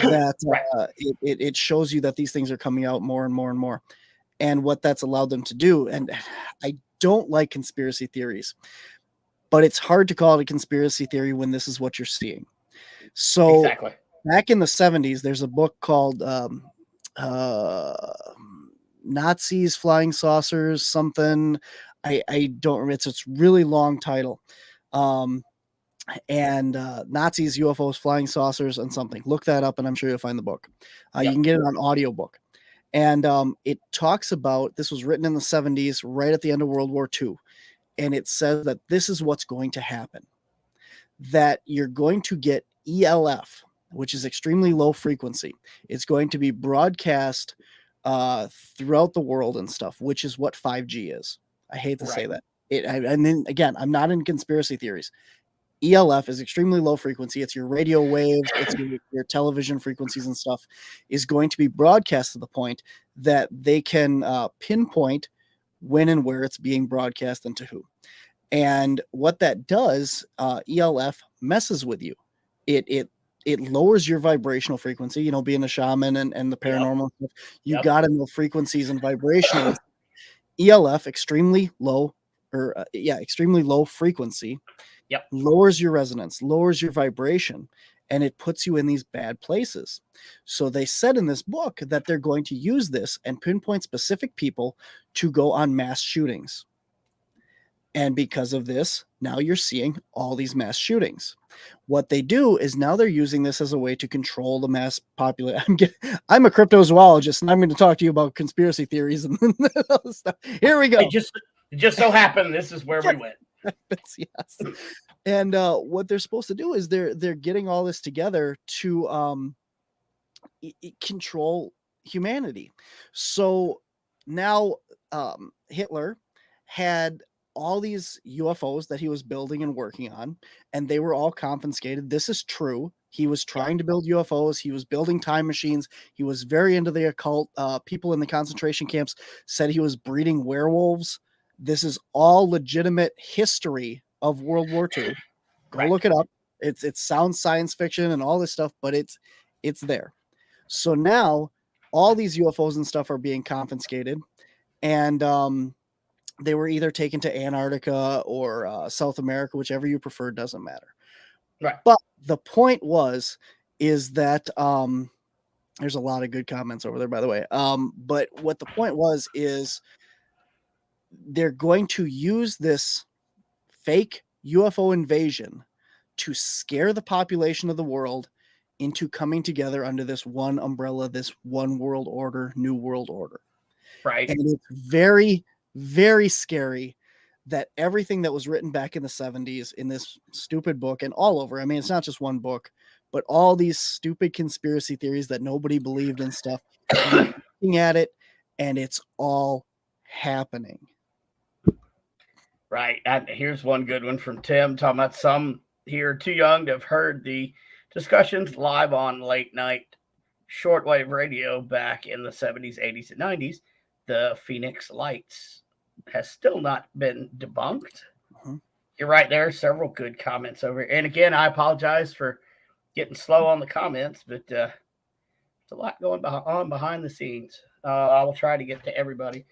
that it shows you that these things are coming out more and more and more, and what that's allowed them to do. And I don't like conspiracy theories, but it's hard to call it a conspiracy theory when this is what you're seeing. So back in the 70s, there's a book called Nazis, Flying Saucers, something. I don't remember. It's really long title. And Nazis, UFOs, flying saucers, and something. Look that up, and I'm sure you'll find the book. You can get it on audiobook. And it talks about, this was written in the 70s, right at the end of World War II. And it says that this is what's going to happen. That you're going to get ELF, which is extremely low frequency. It's going to be broadcast throughout the world and stuff, which is what 5G is. I hate to say that. And then again, I'm not in conspiracy theories. ELF is extremely low frequency. It's your radio waves, it's your television frequencies and stuff, is going to be broadcast to the point that they can pinpoint when and where it's being broadcast and to who. And what that does, ELF messes with you. It lowers your vibrational frequency. You know, being a shaman and the paranormal stuff, you got to know frequencies and vibrational. ELF, extremely low, extremely low frequency. Lowers your resonance, lowers your vibration, and it puts you in these bad places. So they said in this book that they're going to use this and pinpoint specific people to go on mass shootings. And because of this, now you're seeing all these mass shootings. What they do is now they're using this as a way to control the mass population. I'm a cryptozoologist, and I'm going to talk to you about conspiracy theories and stuff. Here we go. It just so happened this is where we went. Yes. And what they're supposed to do is they're getting all this together to control humanity. So now Hitler had all these UFOs that he was building and working on, and they were all confiscated. This is true. He was trying to build UFOs. He was building time machines. He was very into the occult. People in the concentration camps said he was breeding werewolves. This is all legitimate history of World War II. Go look it up. It sounds science fiction and all this stuff, but it's there. So now all these UFOs and stuff are being confiscated, and they were either taken to Antarctica or South America, whichever you prefer, doesn't matter. Right. But the point is that there's a lot of good comments over there, by the way. But what the point is they're going to use this fake UFO invasion to scare the population of the world into coming together under this one umbrella, this one world order, new world order. Right. And it's very, very scary that everything that was written back in the 70s in this stupid book and all over, I mean, it's not just one book, but all these stupid conspiracy theories that nobody believed in stuff, looking at it, and it's all happening. Right. And here's one good one from Tim talking about some here too young to have heard the discussions live on late night shortwave radio back in the 70s, 80s, and 90s. The Phoenix Lights has still not been debunked. Mm-hmm. You're right. There are several good comments over here. And again, I apologize for getting slow on the comments, but it's a lot going on behind the scenes. I will try to get to everybody.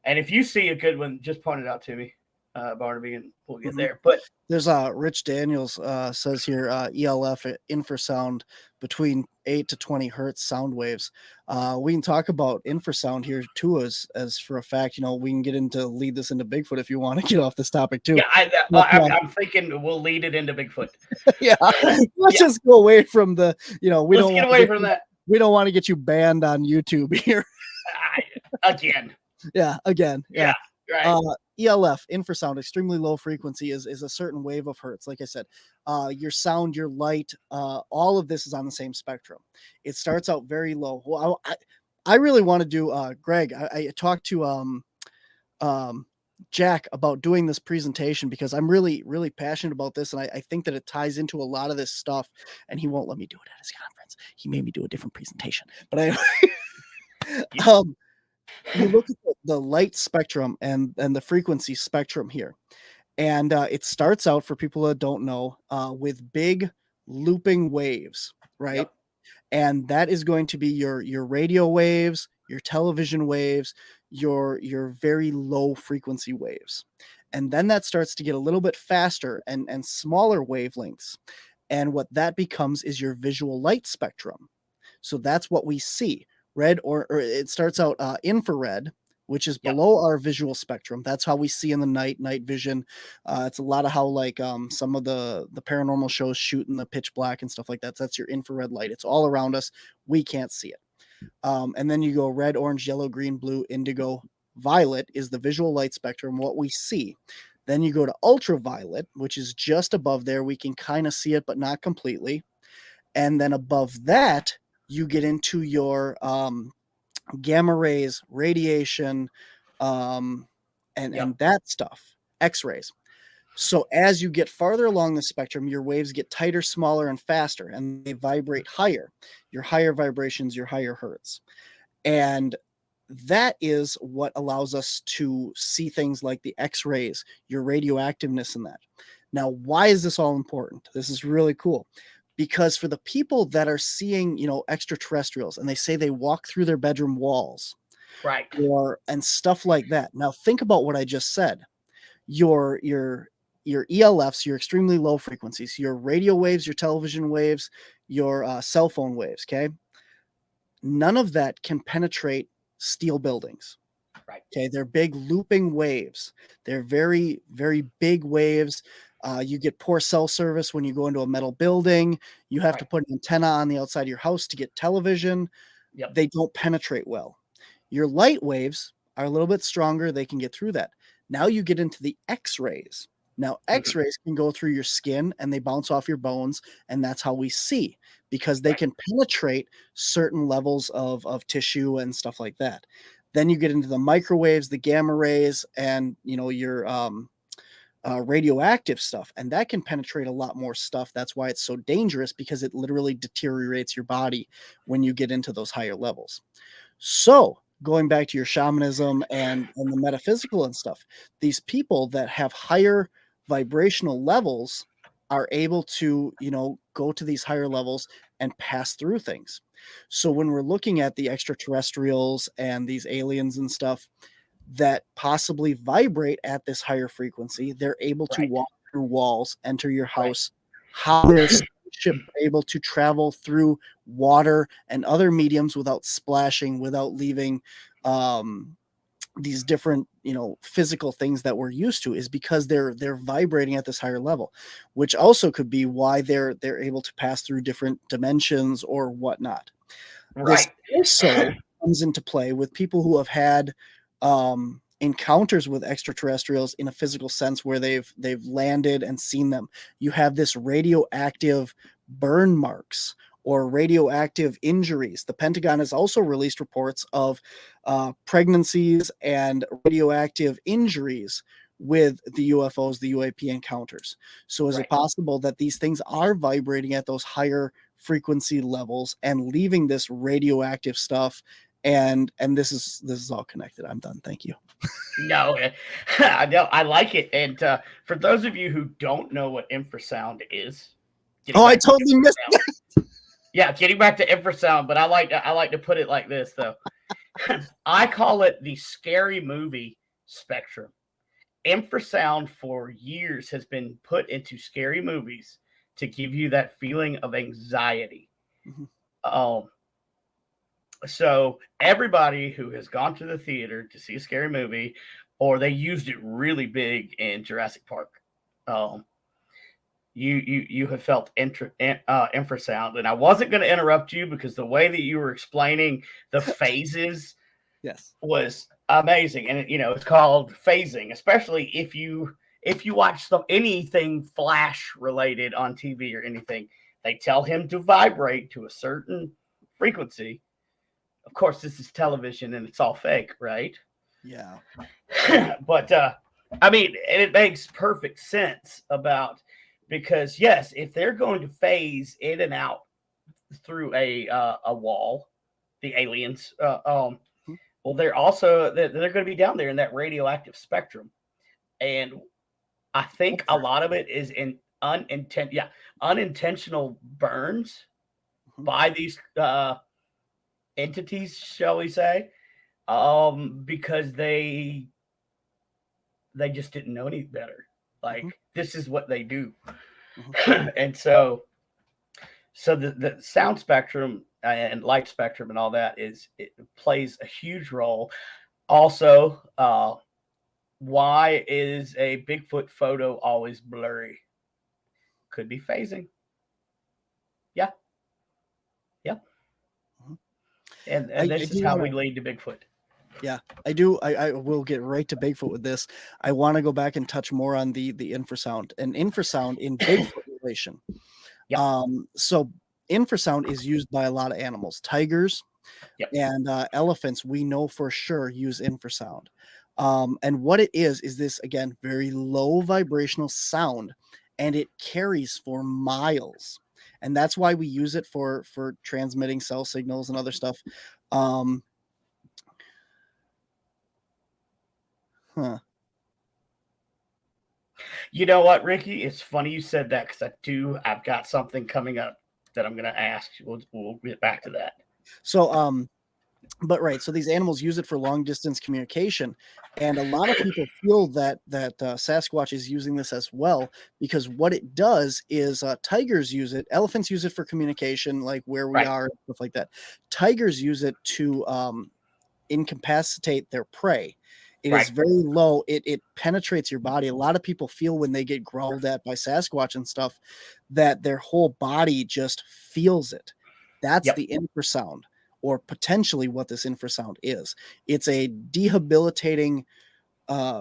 And if you see a good one, just point it out to me, Barnaby, and we'll get there. But there's Rich Daniels says here, ELF infrasound between 8 to 20 hertz sound waves. We can talk about infrasound here too, as for a fact. You know, we can get into lead this into Bigfoot if you want to get off this topic too. Yeah, I'm thinking we'll lead it into Bigfoot. Yeah, let's just go away from the. You know, let's get away from that. We don't want to get you banned on YouTube here. Again. Yeah, again. Yeah. Right. ELF, infrasound, extremely low frequency, is a certain wave of hertz. Like I said, your sound, your light, all of this is on the same spectrum. It starts out very low. Well, I really want to do, Greg, I talked to Jack about doing this presentation because I'm really, really passionate about this. And I think that it ties into a lot of this stuff, and he won't let me do it at his conference. He made me do a different presentation, but you look at the light spectrum and the frequency spectrum here, and it starts out, for people that don't know, with big looping waves, right? Yep. And that is going to be your radio waves, your television waves, your very low frequency waves. And then that starts to get a little bit faster and smaller wavelengths. And what that becomes is your visual light spectrum. So that's what we see. Red or it starts out infrared, which is below our visual spectrum. That's how we see in the night vision. It's a lot of how like some of the paranormal shows shoot in the pitch black and stuff like that. So that's your infrared light. It's all around us. We can't see it. And then you go red, orange, yellow, green, blue, indigo, violet is the visual light spectrum, what we see. Then you go to ultraviolet, which is just above there. We can kind of see it, but not completely. And then above that, you get into your gamma rays, radiation, and that stuff, X-rays. So as you get farther along the spectrum, your waves get tighter, smaller, and faster, and they vibrate higher. Your higher vibrations, your higher hertz. And that is what allows us to see things like the X-rays, your radioactiveness in that. Now, why is this all important? This is really cool. Because for the people that are seeing, extraterrestrials, and they say they walk through their bedroom walls, right, and stuff like that. Now, think about what I just said. Your ELFs, your extremely low frequencies, your radio waves, your television waves, your cell phone waves. Okay, none of that can penetrate steel buildings. Right. Okay, they're big looping waves. They're very, very big waves. You get poor cell service when you go into a metal building. You have to put an antenna on the outside of your house to get television. Yep. They don't penetrate well. Your light waves are a little bit stronger. They can get through that. Now you get into the X-rays. Now, X-rays can go through your skin and they bounce off your bones, and that's how we see, because they can penetrate certain levels of tissue and stuff like that. Then you get into the microwaves, the gamma rays, and your radioactive stuff, and that can penetrate a lot more stuff. That's why it's so dangerous, because it literally deteriorates your body when you get into those higher levels. So going back to your shamanism and the metaphysical and stuff, these people that have higher vibrational levels are able to, go to these higher levels and pass through things. So when we're looking at the extraterrestrials and these aliens and stuff that possibly vibrate at this higher frequency, they're able to walk through walls, enter your house. How their spaceship able to travel through water and other mediums without splashing, without leaving these different physical things that we're used to, is because they're vibrating at this higher level, which also could be why they're able to pass through different dimensions or whatnot. This also comes into play with people who have had encounters with extraterrestrials in a physical sense, where they've landed and seen them. You have this radioactive burn marks or radioactive injuries. The Pentagon has also released reports of pregnancies and radioactive injuries with the UFOs, the UAP encounters. So is it possible that these things are vibrating at those higher frequency levels and leaving this radioactive stuff? And this is all connected. I'm done. Thank you. No, I know, I like it. And for those of you who don't know what infrasound is, I totally missed that. Yeah, getting back to infrasound, but I like to put it like this though. I call it the scary movie spectrum. Infrasound for years has been put into scary movies to give you that feeling of anxiety. So everybody who has gone to the theater to see a scary movie, or they used it really big in Jurassic Park, you have felt infrasound. And I wasn't going to interrupt you, because the way that you were explaining the phases was amazing. And it's called phasing, especially if you watch anything flash related on TV or anything. They tell him to vibrate to a certain frequency. Of course, this is television and it's all fake, right? Yeah. But I mean, and it makes perfect sense because yes, if they're going to phase in and out through a wall, the aliens, well, they're going to be down there in that radioactive spectrum, and I think a lot of it is in unintentional burns by these entities, shall we say, because they just didn't know any better. Like, this is what they do. And so the sound spectrum and light spectrum and all that it plays a huge role. Also, why is a Bigfoot photo always blurry? Could be phasing. Yeah. Yeah. Mhm. And I this is do how want we to. lead to Bigfoot. Yeah, I do. I will get right to Bigfoot with this. I want to go back and touch more on the infrasound and infrasound in Bigfoot relation. Yep. So infrasound is used by a lot of animals. Tigers Yep. and elephants, we know for sure, use infrasound. And what it is this, again, very low vibrational sound, and it carries for miles. And that's why we use it for transmitting cell signals and other stuff. Um, huh. You know what, Ricky? It's funny you said that because I've got something coming up that I'm going to ask. We'll get back to that. So, but right, so these animals use it for long distance communication, and a lot of people feel that Sasquatch is using this as well, because what it does is tigers use it, elephants use it for communication, like where we Right. are, stuff like that. Tigers use it to incapacitate their prey. It is Right. very low. It penetrates your body. A lot of people feel when they get growled at by Sasquatch and stuff that their whole body just feels it. That's Yep. the infrasound, or potentially what this infrasound is. It's a debilitating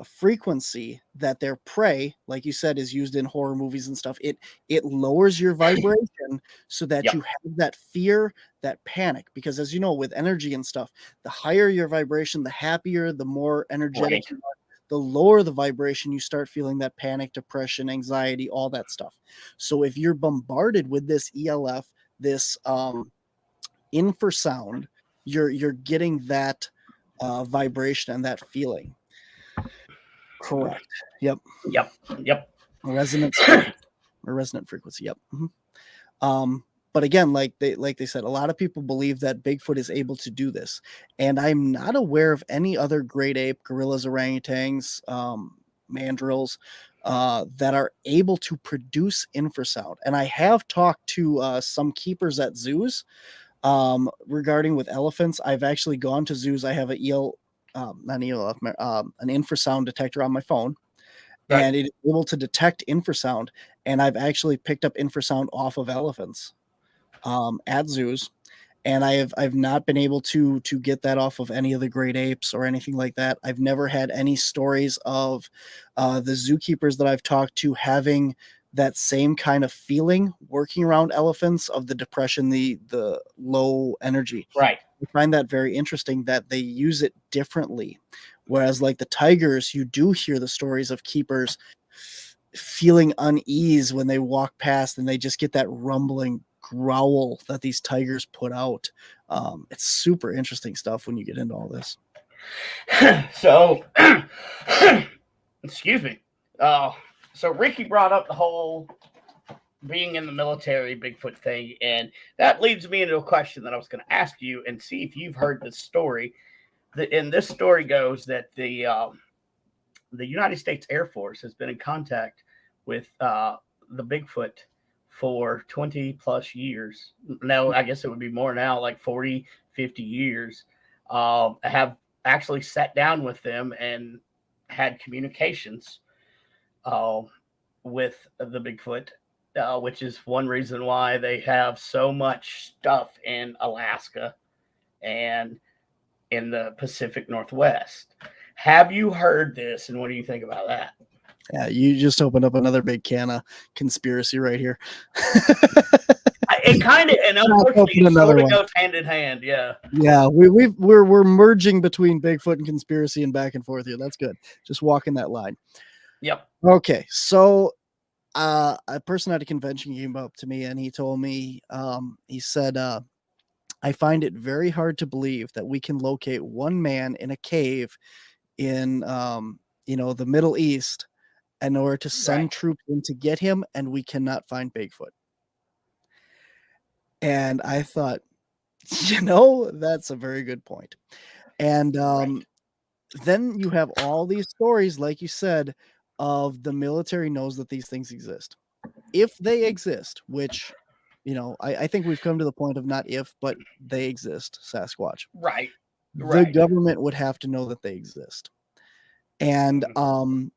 frequency that their prey, like you said, is used in horror movies and stuff. It lowers your vibration so that Yep. you have that fear, that panic. Because as you know, with energy and stuff, the higher your vibration, the happier, the more energetic Right. you are. The lower the vibration, you start feeling that panic, depression, anxiety, all that stuff. So if you're bombarded with this ELF, this infrasound, you're getting that vibration and that feeling. Correct. Yep. Yep. Yep. Resonance frequency, or resonant frequency. Yep. But again, like they said, a lot of people believe that Bigfoot is able to do this, and I'm not aware of any other great ape, gorillas, orangutans, mandrills, that are able to produce infrasound. And I have talked to some keepers at zoos regarding with elephants. I've actually gone to zoos. I have not ELF, an infrasound detector on my phone, Right. and it is able to detect infrasound. And I've actually picked up infrasound off of elephants at zoos, and I've not been able to get that off of any of the great apes or anything like that. I've never had any stories of the zookeepers that I've talked to having that same kind of feeling working around elephants, of the depression, the low energy. Right. I find that very interesting that they use it differently. Whereas like the tigers, you do hear the stories of keepers feeling unease when they walk past, and they just get that rumbling growl that these tigers put out. It's super interesting stuff when you get into all this. So, excuse me. So Ricky brought up the whole being in the military Bigfoot thing, and that leads me into a question that I was going to ask you and see if you've heard this story. And this story goes that the United States Air Force has been in contact with the Bigfoot for 20 plus years. No, I guess it would be more now, like 40, 50 years. Have actually sat down with them and had communications with the Bigfoot, which is one reason why they have so much stuff in Alaska and in the Pacific Northwest. Have you heard this, and what do you think about that? Yeah, you just opened up another big can of conspiracy right here. It kind of, and unfortunately, it sort of goes hand in hand. Yeah. Yeah, we're merging between Bigfoot and conspiracy and back and forth here. That's good. Just walking that line. Yep. Okay, so a person at a convention came up to me and he told me, he said, I find it very hard to believe that we can locate one man in a cave in the Middle East in order to send troops in to get him, and we cannot find Bigfoot. And I thought, that's a very good point. And then you have all these stories, like you said, of the military knows that these things exist. If they exist, which, I think we've come to the point of not if, but they exist, Sasquatch. Right. the Right. government would have to know that they exist. And Mhm.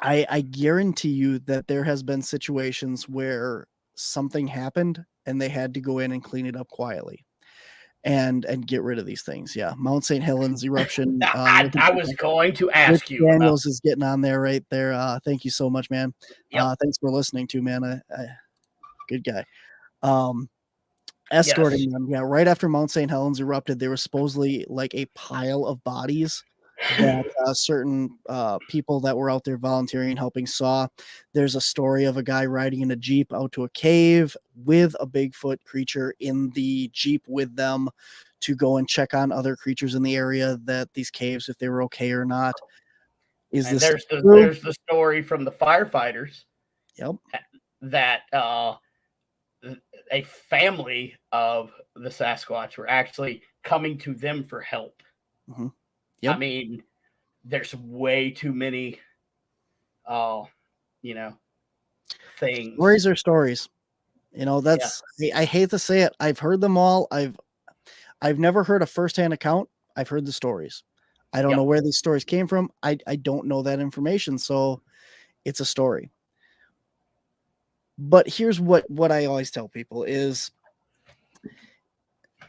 I guarantee you that there has been situations where something happened and they had to go in and clean it up quietly and get rid of these things. Yeah, Mount St. Helens eruption. I was going to Rich ask you about. Daniels is getting on there right there. Thank you so much, man. Yep. Thanks for listening to, man. Good guy. Yes. Escorting them. Yeah, right after Mount St. Helens erupted, there was supposedly like a pile of bodies that certain people that were out there volunteering and helping saw. There's a story of a guy riding in a Jeep out to a cave with a Bigfoot creature in the Jeep with them to go and check on other creatures in the area, that these caves, if they were okay or not. Is And this true? there's the story from the firefighters Yep. that a family of the Sasquatch were actually coming to them for help. Mm-hmm. I Yep. mean, there's way too many, you know, things. Stories are stories. You know, that's Yeah. I hate to say it. I've heard them all. I've never heard a firsthand account. I've heard the stories. I don't know Yep. where these stories came from. I don't know that information, so it's a story. But here's what I always tell people is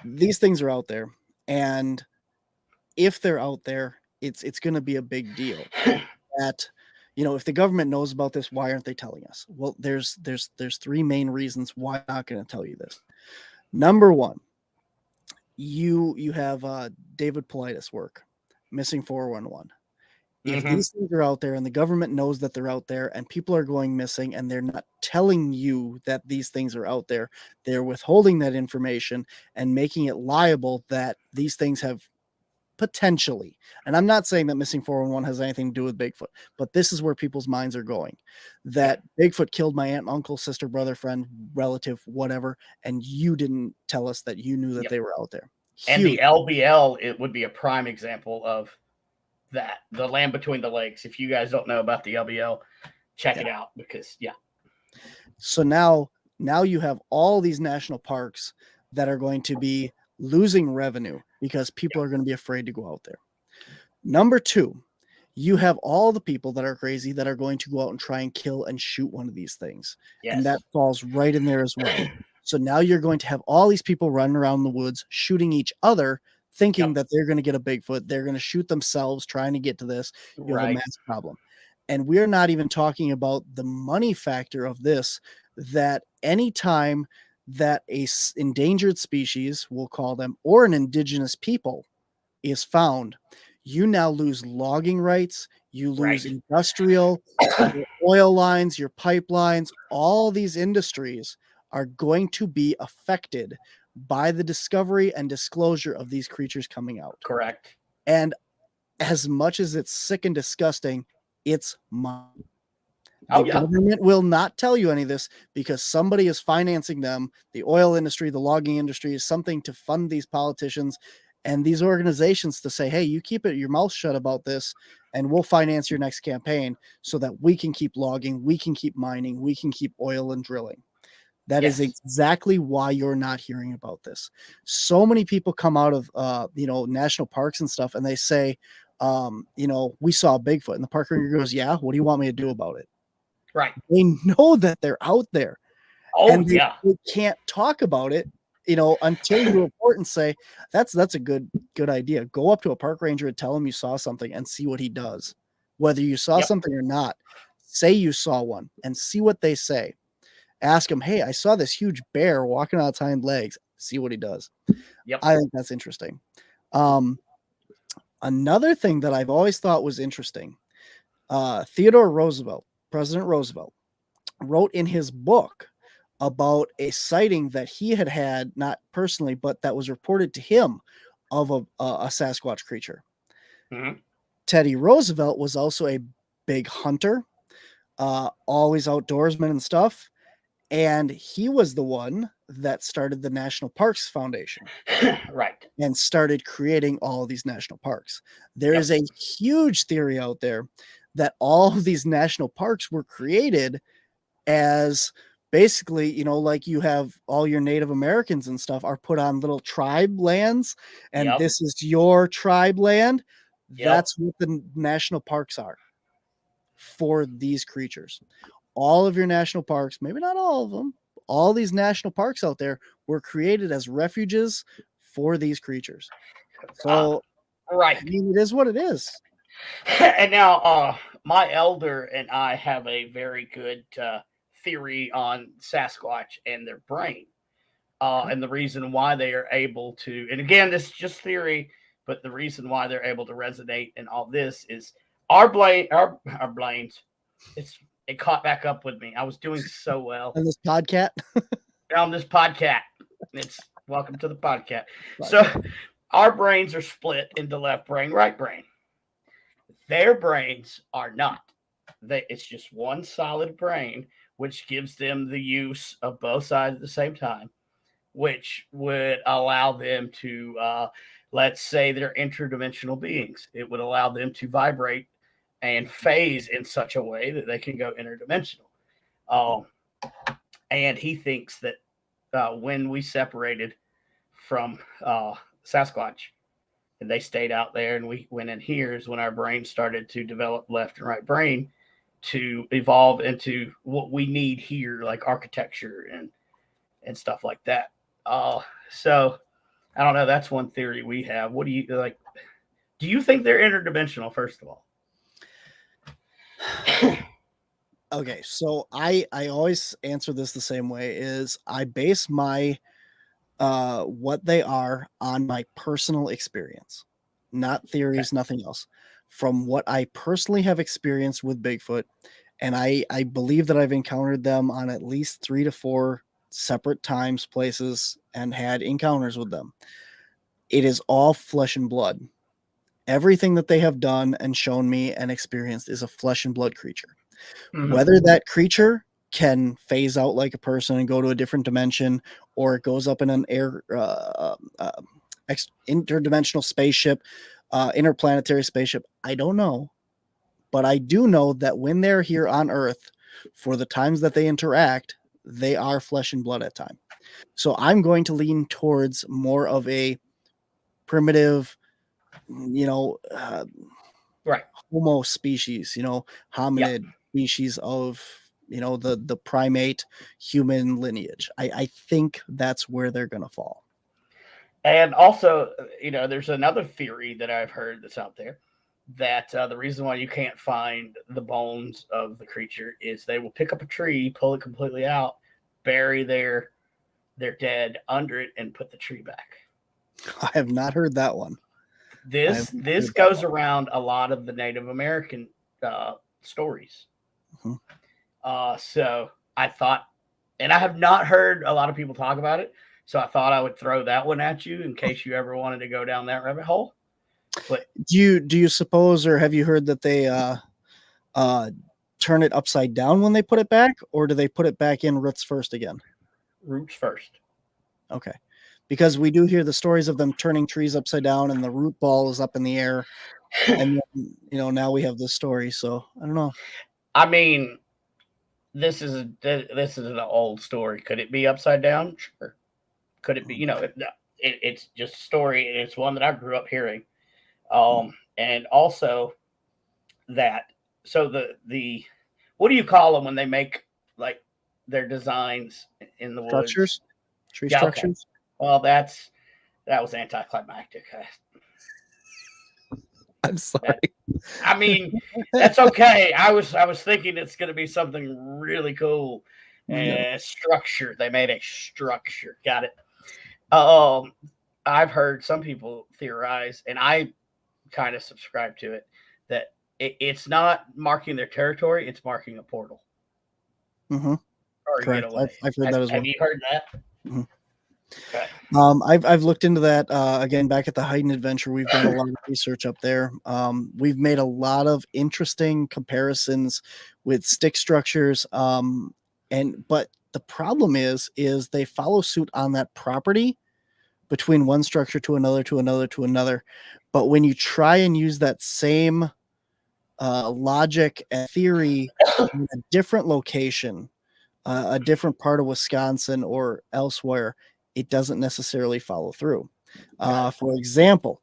these things are out there, and if they're out there, it's going to be a big deal. That, you know, if the government knows about this, why aren't they telling us? Well, there's three main reasons why I'm not going to tell you this. Number one, you have David Paulides' work, Missing 411. If Mhm. these things are out there and the government knows that they're out there and people are going missing and they're not telling you that these things are out there, they're withholding that information and making it liable that these things have potentially, and I'm not saying that Missing 411 has anything to do with Bigfoot, but this is where people's minds are going, that Bigfoot killed my aunt, uncle, sister, brother, friend, relative, whatever, and you didn't tell us that you knew that Yep. they were out there. And Huge. the LBL, it would be a prime example of that. The Land Between the Lakes. If you guys don't know about the LBL, check it out because So now you have all these national parks that are going to be losing revenue because people are going to be afraid to go out there. Number two, you have all the people that are crazy that are going to go out and try and kill and shoot one of these things. yes. And that falls right in there as well. So now you're going to have all these people running around the woods shooting each other, thinking Yep. that they're going to get a Bigfoot. They're going to shoot themselves trying to get to this. You have a Right. mass problem. And we're not even talking about the money factor of this, that anytime that a endangered species, we'll call them, or an indigenous people is found, you now lose logging rights, you lose Right. industrial, your oil lines, your pipelines, all these industries are going to be affected by the discovery and disclosure of these creatures coming out. Correct. And as much as it's sick and disgusting, it's money. Oh, The yeah. government will not tell you any of this because somebody is financing them. The oil industry, the logging industry is something to fund these politicians and these organizations to say, hey, you keep your mouth shut about this and we'll finance your next campaign so that we can keep logging, we can keep mining, we can keep oil and drilling. That is Yes. exactly why you're not hearing about this. So many people come out of national parks and stuff and they say, we saw Bigfoot, and the park ranger goes, yeah, what do you want me to do about it? Right. They know that they're out there, Oh, and they yeah. can't talk about it, until you report and say, that's a good idea. Go up to a park ranger and tell him you saw something and see what he does. Whether you saw Yep. something or not, say you saw one and see what they say. Ask him, hey, I saw this huge bear walking on its hind legs. See what he does. Yep. I think that's interesting. Another thing that I've always thought was interesting, President Roosevelt, wrote in his book about a sighting that he had not personally, but that was reported to him of a Sasquatch creature. Mhm. Teddy Roosevelt was also a big hunter, always outdoorsman and stuff. And he was the one that started the National Parks Foundation Right. and started creating all of these national parks. There Yep. is a huge theory out there that all of these national parks were created as basically, you know, like you have all your Native Americans and stuff are put on little tribe lands, and Yep. this is your tribe land. Yep. That's what the national parks are for these creatures. All of your national parks, maybe not all of them, all these national parks out there were created as refuges for these creatures. So, right. I mean, it is what it is. And now, my elder and I have a very good theory on Sasquatch and their brain, and the reason why they are able to. And again, this is just theory, but the reason why they're able to resonate and all this is our brains. It caught back up with me. I was doing so well on this podcast. On this podcast, it's welcome to the podcast. So, our brains are split into left brain, right brain. Their brains are not. It's just one solid brain, which gives them the use of both sides at the same time, which would allow them to, let's say, they're interdimensional beings. It would allow them to vibrate and phase in such a way that they can go interdimensional. And he thinks that when we separated from Sasquatch, and they stayed out there, and we went in here is when our brain started to develop left and right brain to evolve into what we need here, like architecture and stuff like that. So I don't know. That's one theory we have. What do you like? Do you think they're interdimensional? First of all. Okay, so I always answer this the same way: is I base my what they are on my personal experience, not theories, okay. Nothing else. From what I personally have experienced with Bigfoot, and I believe that I've encountered them on at least 3 to 4 separate times, places, and had encounters with them. It is all flesh and blood. Everything that they have done and shown me and experienced is a flesh and blood creature. Mm-hmm. Whether that creature can phase out like a person and go to a different dimension, or it goes up in an interdimensional spaceship, interplanetary spaceship, I don't know. But I do know that when they're here on Earth, for the times that they interact, they are flesh and blood at time. So I'm going to lean towards more of a primitive, right, Homo species, hominid species of, the primate human lineage. I think that's where they're going to fall. And also, there's another theory that I've heard that's out there that the reason why you can't find the bones of the creature is they will pick up a tree, pull it completely out, bury their dead under it, and put the tree back. I have not heard that one. This goes around a lot of the Native American stories. Mm-hmm. So I thought, and I have not heard a lot of people talk about it, so I thought I would throw that one at you in case you ever wanted to go down that rabbit hole. But do you suppose, or have you heard that they turn it upside down when they put it back, or do they put it back in roots first again? Roots first. Okay. Because we do hear the stories of them turning trees upside down and the root ball is up in the air. And then, now we have this story. So I don't know. I mean, this is an old story. Could it be upside down? Sure. Could it be? It's just a story, and it's one that I grew up hearing. And also that. So the what do you call them when they make like their designs in the structures? Woods? Tree structures. Okay. Well, that was anticlimactic. I'm sorry. I mean, that's okay. I was thinking it's going to be something really cool. Structure. They made a structure. Got it. I've heard some people theorize, and I kind of subscribe to it, that it's not marking their territory; it's marking a portal. Mm-hmm. Correct. I've heard that as well. Have you heard that? Mm-hmm. Okay. I've looked into that again back at the Hayden Adventure. We've done a lot of research up there. We've made a lot of interesting comparisons with stick structures. But the problem is they follow suit on that property between one structure to another, to another, to another. But when you try and use that same logic and theory in a different location, a different part of Wisconsin or elsewhere, it doesn't necessarily follow through. For example,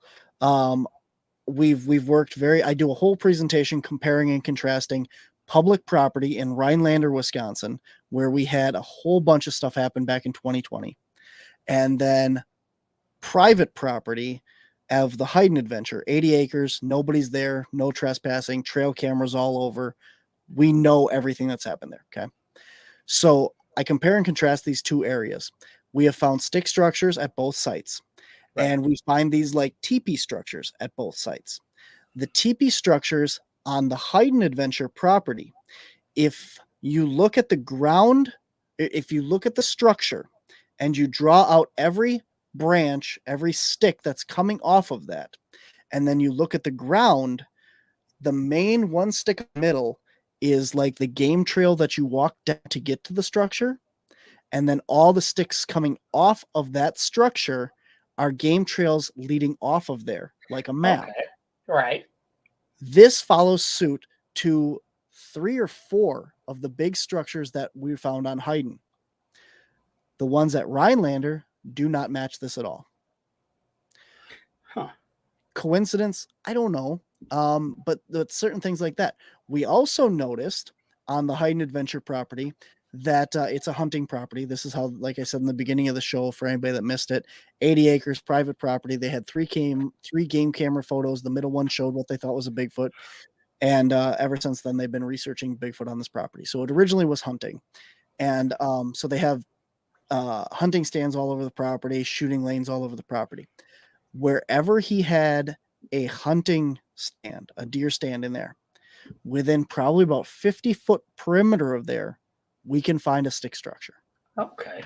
we've worked I do a whole presentation comparing and contrasting public property in Rhinelander, Wisconsin, where we had a whole bunch of stuff happen back in 2020, and then private property of the Hayden Adventure, 80 acres, nobody's there, no trespassing, trail cameras all over. We know everything that's happened there. Okay. So I compare and contrast these two areas. We have found stick structures at both sites, and we find these like teepee structures at both sites. The teepee structures on the Hayden Adventure property, if you look at the ground, if you look at the structure and you draw out every branch, every stick that's coming off of that, and then you look at the ground, the main one stick in the middle is like the game trail that you walk down to get to the structure. And then all the sticks coming off of that structure are game trails leading off of there, like a map. Okay. Right. This follows suit to 3 or 4 of the big structures that we found on Hayden. The ones at Rhinelander do not match this at all. Huh. Coincidence? I don't know. But certain things like that. We also noticed on the Hayden Adventure property that it's a hunting property. This is how, like I said in the beginning of the show, for anybody that missed it, 80 acres, private property. They had three game camera photos. The middle one showed what they thought was a Bigfoot. And ever since then, they've been researching Bigfoot on this property. So it originally was hunting. And so they have hunting stands all over the property, shooting lanes all over the property. Wherever he had a hunting stand, a deer stand in there, within probably about 50-foot perimeter of there, we can find a stick structure. Okay.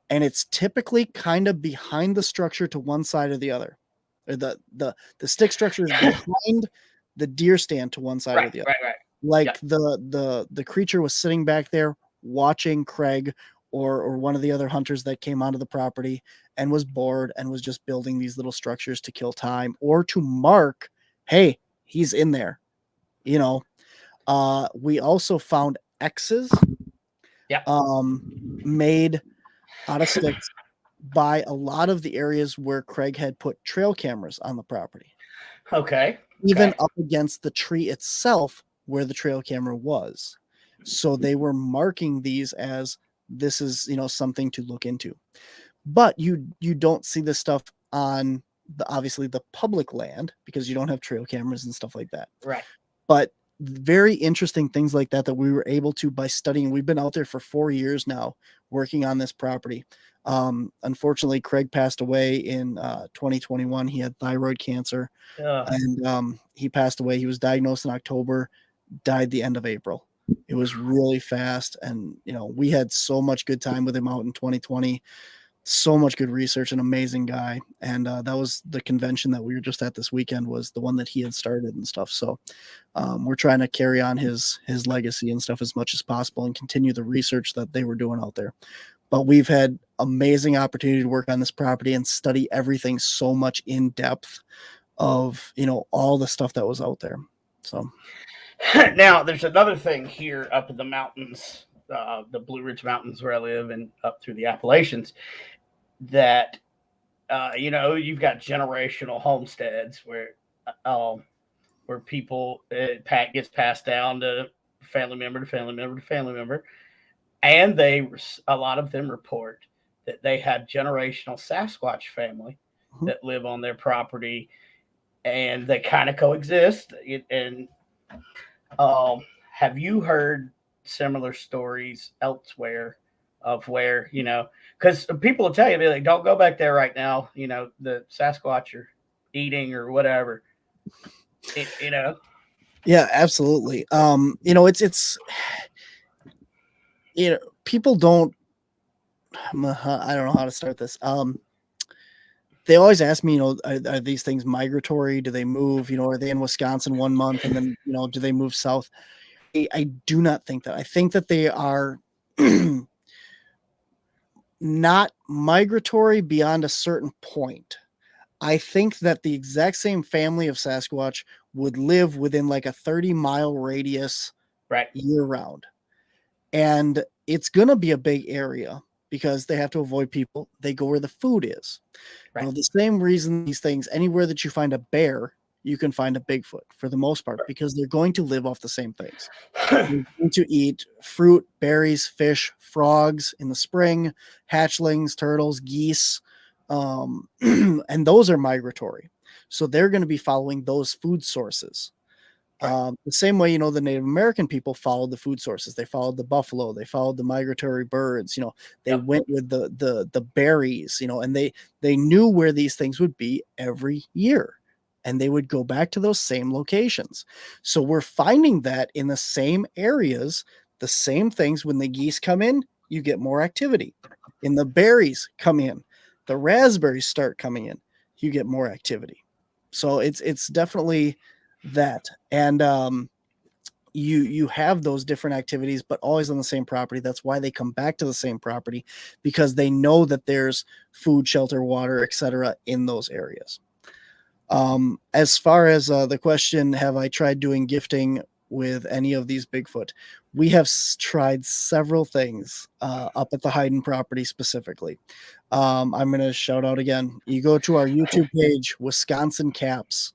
And it's typically kind of behind the structure to one side or the other. Or the stick structure is behind the deer stand to one side or the other. Right. Like the creature was sitting back there watching Craig or one of the other hunters that came onto the property and was bored and was just building these little structures to kill time or to mark, hey, he's in there. You know, we also found X's made out of sticks by a lot of the areas where Craig had put trail cameras on the property. Okay. Even up against the tree itself where the trail camera was. So they were marking these as this is, you know, something to look into. But you don't see this stuff on obviously the public land because you don't have trail cameras and stuff like that. Right. But very interesting things like that we were able to, by studying. We've been out there for 4 years now working on this property. Unfortunately, Craig passed away in 2021. He had thyroid cancer, and he passed away. He was diagnosed in October, died the end of April. It was really fast, and you know, we had so much good time with him out in 2020. So much good research, an amazing guy. And that was the convention that we were just at this weekend, was the one that he had started and stuff. So we're trying to carry on his legacy and stuff as much as possible and continue the research that they were doing out there. But we've had amazing opportunity to work on this property and study everything so much in depth of, you know, all the stuff that was out there. So now there's another thing here up in the mountains, the Blue Ridge Mountains where I live, and up through the Appalachians, that you know, you've got generational homesteads where people gets passed down to family member to family member to family member, and a lot of them report that they have generational Sasquatch family that live on their property, and they kind of coexist. And have you heard similar stories elsewhere of where, you know, because people will tell you, like, don't go back there right now, you know, the Sasquatch are eating or whatever, you know? Yeah, absolutely. You know, it's you know, people don't, I don't know how to start this. They always ask me, you know, are these things migratory? Do they move? You know, are they in Wisconsin 1 month and then, you know, do they move south? I do not think that. I think that they are not migratory beyond a certain point. I think that the exact same family of Sasquatch would live within like a 30-mile radius right, year round. And it's going to be a big area because they have to avoid people. They go where the food is. Right. The same reason these things, anywhere that you find a bear, you can find a Bigfoot for the most part, because they're going to live off the same things. They're going to eat fruit, berries, fish, frogs in the spring, hatchlings, turtles, geese, and those are migratory. So they're going to be following those food sources. Right. The same way, the Native American people followed the food sources. They followed the buffalo. They followed the migratory birds. They Yep. went with the berries. And they knew where these things would be every year, and they would go back to those same locations. So we're finding that in the same areas, the same things. When the geese come in, you get more activity. And the berries come in, the raspberries start coming in, you get more activity. So it's definitely that. And you have those different activities, but always on the same property. That's why they come back to the same property, because they know that there's food, shelter, water, etc. in those areas. As far as the question, have I tried doing gifting with any of these Bigfoot? We have tried several things up at the Hayden property specifically. I'm going to shout out again. You go to our YouTube page, Wisconsin Caps,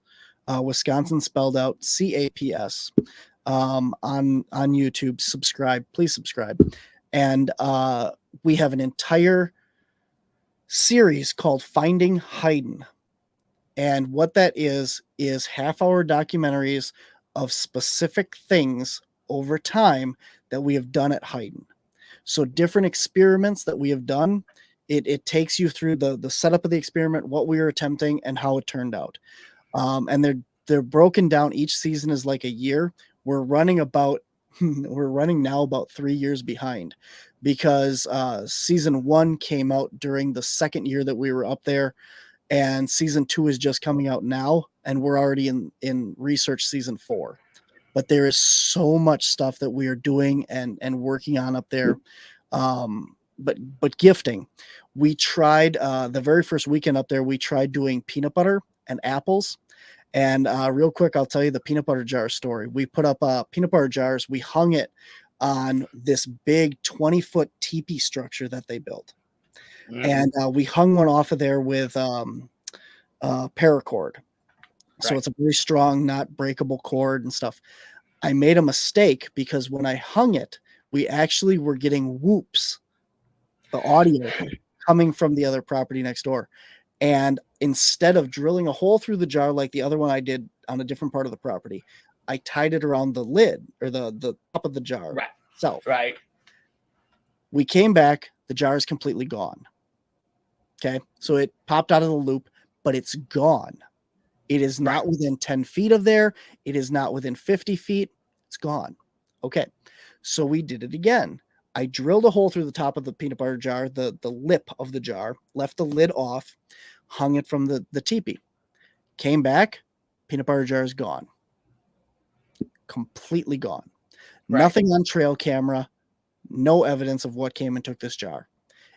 Wisconsin spelled out CAPS, on YouTube. Subscribe, please subscribe. And we have an entire series called Finding Hayden. And what that is half-hour documentaries of specific things over time that we have done at Hayden. So different experiments that we have done, it takes you through the setup of the experiment, what we were attempting, and how it turned out. And they're broken down. Each season is like a year. We're running now about 3 years behind, because season 1 came out during the second year that we were up there. And season 2 is just coming out now, and we're already in research season 4. But there is so much stuff that we are doing and working on up there. But gifting, we tried the very first weekend up there, we tried doing peanut butter and apples. And real quick, I'll tell you the peanut butter jar story. We put up peanut butter jars. We hung it on this big 20-foot teepee structure that they built. And we hung one off of there with paracord. So it's a very strong, not breakable cord and stuff. I made a mistake, because when I hung it, we actually were getting whoops, the audio coming from the other property next door. And instead of drilling a hole through the jar like the other one I did on a different part of the property, I tied it around the lid, or the top of the jar. Right. So Right. We came back, the jar is completely gone. Okay, so it popped out of the loop, but it's gone. It is not within 10 feet of there. It is not within 50 feet. It's gone. Okay, so we did it again. I drilled a hole through the top of the peanut butter jar, the lip of the jar, left the lid off, hung it from the teepee. Came back, peanut butter jar is gone. Completely gone. Nothing on trail camera. No evidence of what came and took this jar.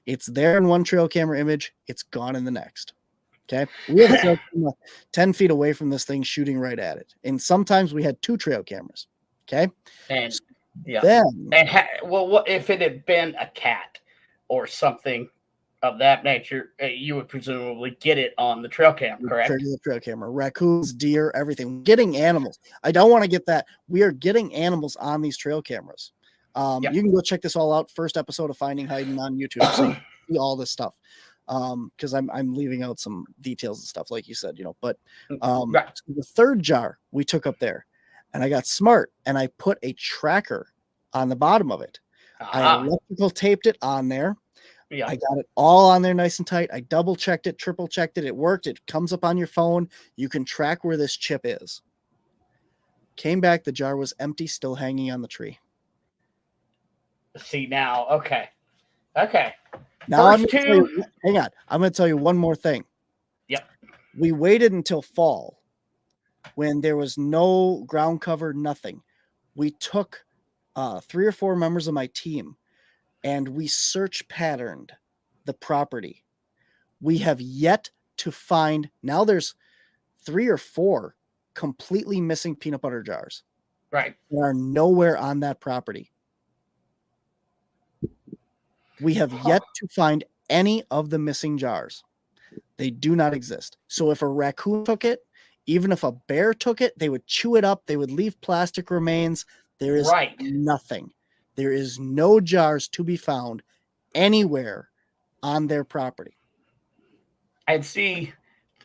It's there in one trail camera image. It's gone in the next. Okay. We have a trail camera 10 feet away from this thing, shooting right at it. And sometimes we had 2 trail cameras. Okay. And yeah. Then, what if it had been a cat or something of that nature? You would presumably get it on the trail cam, correct? The trail camera, raccoons, deer, everything. Getting animals. I don't want to get that. We are getting animals on these trail cameras. You can go check this all out. First episode of Finding Hayden on YouTube. So you see all this stuff. Because I'm leaving out some details and stuff, like you said, But the third jar we took up there, and I got smart, and I put a tracker on the bottom of it. I electrical taped it on there. Yeah. I got it all on there nice and tight. I double checked it, triple checked it. It worked. It comes up on your phone. You can track where this chip is. Came back, the jar was empty, still hanging on the tree. See now, okay. Now hang on. I'm going to tell you one more thing. Yep. We waited until fall, when there was no ground cover, nothing. We took 3 or 4 members of my team, and we search patterned the property. We have yet to find. Now there's 3 or 4 completely missing peanut butter jars. Right. They are nowhere on that property. We have yet to find any of the missing jars. They do not exist. So if a raccoon took it, even if a bear took it, they would chew it up. They would leave plastic remains. There is nothing. There is no jars to be found anywhere on their property. And see,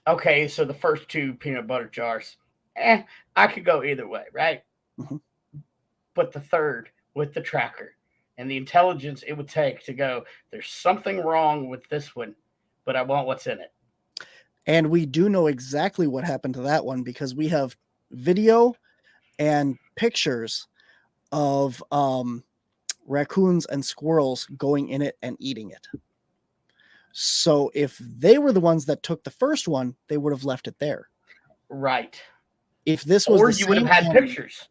okay, so the first 2 peanut butter jars, I could go either way, right? Mm-hmm. But the third with the tracker and the intelligence it would take to go, there's something wrong with this one, but I want what's in it. And we do know exactly what happened to that one because we have video and pictures of raccoons and squirrels going in it and eating it. So if they were the ones that took the first one, they would have left it there. Right. If this was or you would have had pictures.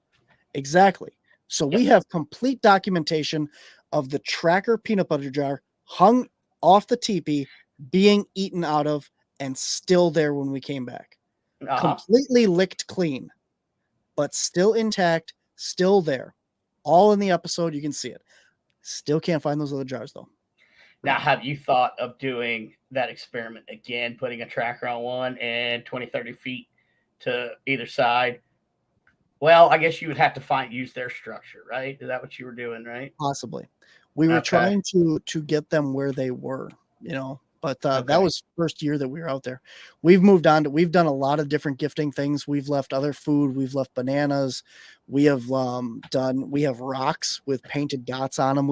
Exactly. So we have complete documentation of the tracker peanut butter jar hung off the teepee, being eaten out of, and still there when we came back. Completely licked clean, but still intact, still there. All in the episode, you can see it. Still can't find those other jars, though. Now, have you thought of doing that experiment again, putting a tracker on one and 20, 30 feet to either side? Well, I guess you would have to use their structure, right? Is that what you were doing, right? Possibly. We were trying to get them where they were, but that was first year that we were out there. We've moved on we've done a lot of different gifting things. We've left other food. We've left bananas. We have we have rocks with painted dots on them.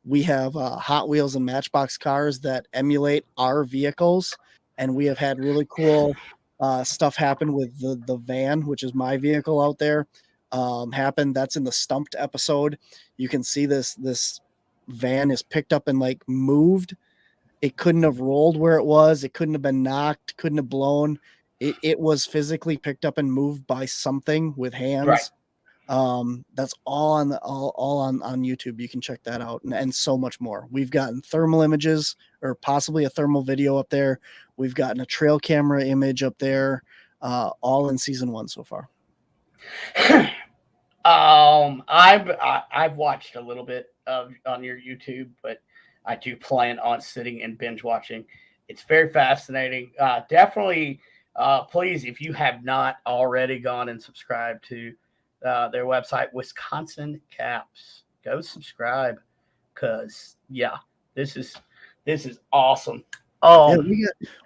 We have Hot Wheels and Matchbox cars that emulate our vehicles. And we have had really cool stuff happen with the van, which is my vehicle out there. Happened. That's in the Stumped episode. You can see this van is picked up and moved. It couldn't have rolled where it was. It couldn't have been knocked, couldn't have blown. It was physically picked up and moved by something with hands. Right. That's all on YouTube. You can check that out and so much more. We've gotten thermal images or possibly a thermal video up there. We've gotten a trail camera image up there, all in season 1 so far. I've watched a little bit on your YouTube, but I do plan on sitting and binge watching. It's very fascinating. Definitely, please, if you have not already gone and subscribed to their website, Wisconsin Caps, go subscribe because this is awesome. Yeah,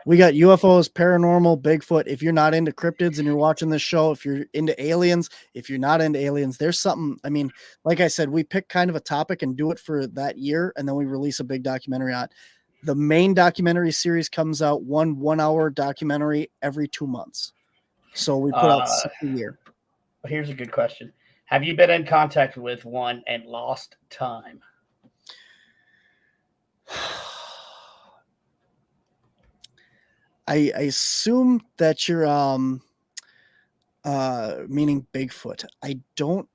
we got UFOs, paranormal, Bigfoot. If you're not into cryptids and you're watching this show, if you're into aliens, if you're not into aliens, there's something. I mean, like I said, we pick kind of a topic and do it for that year, and then we release a big documentary on it. The main documentary series comes out 1 hour documentary every 2 months. So we put out 6 a year. Here's a good question. Have you been in contact with one and lost time? I assume that you're meaning Bigfoot. I don't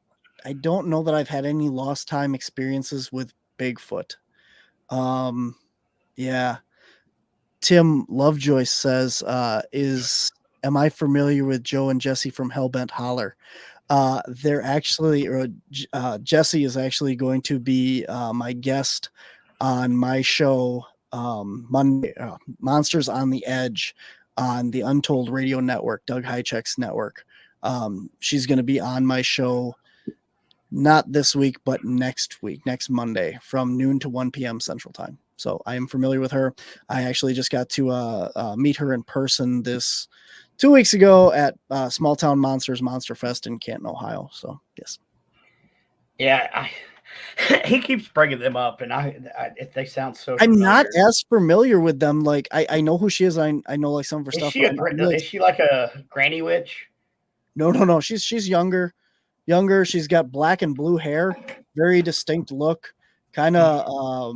know that I've had any lost time experiences with Bigfoot. Yeah. Tim Lovejoy says, am I familiar with Joe and Jesse from Hellbent Holler? They're actually, Jesse is actually going to be my guest on my show Monday, Monsters on the Edge on the Untold Radio Network, Doug Hychek's network. She's going to be on my show not this week, but next Monday from noon to 1 p.m. Central Time. So I am familiar with her. I actually just got to meet her in person 2 weeks ago at Small Town Monsters Monster Fest in Canton, Ohio. So yes. Yeah, he keeps bringing them up, and they sound so. I'm not as familiar with them. Like I know who she is. I know like some of her stuff. Is she like a granny witch? No. She's younger. She's got black and blue hair, very distinct look, kind of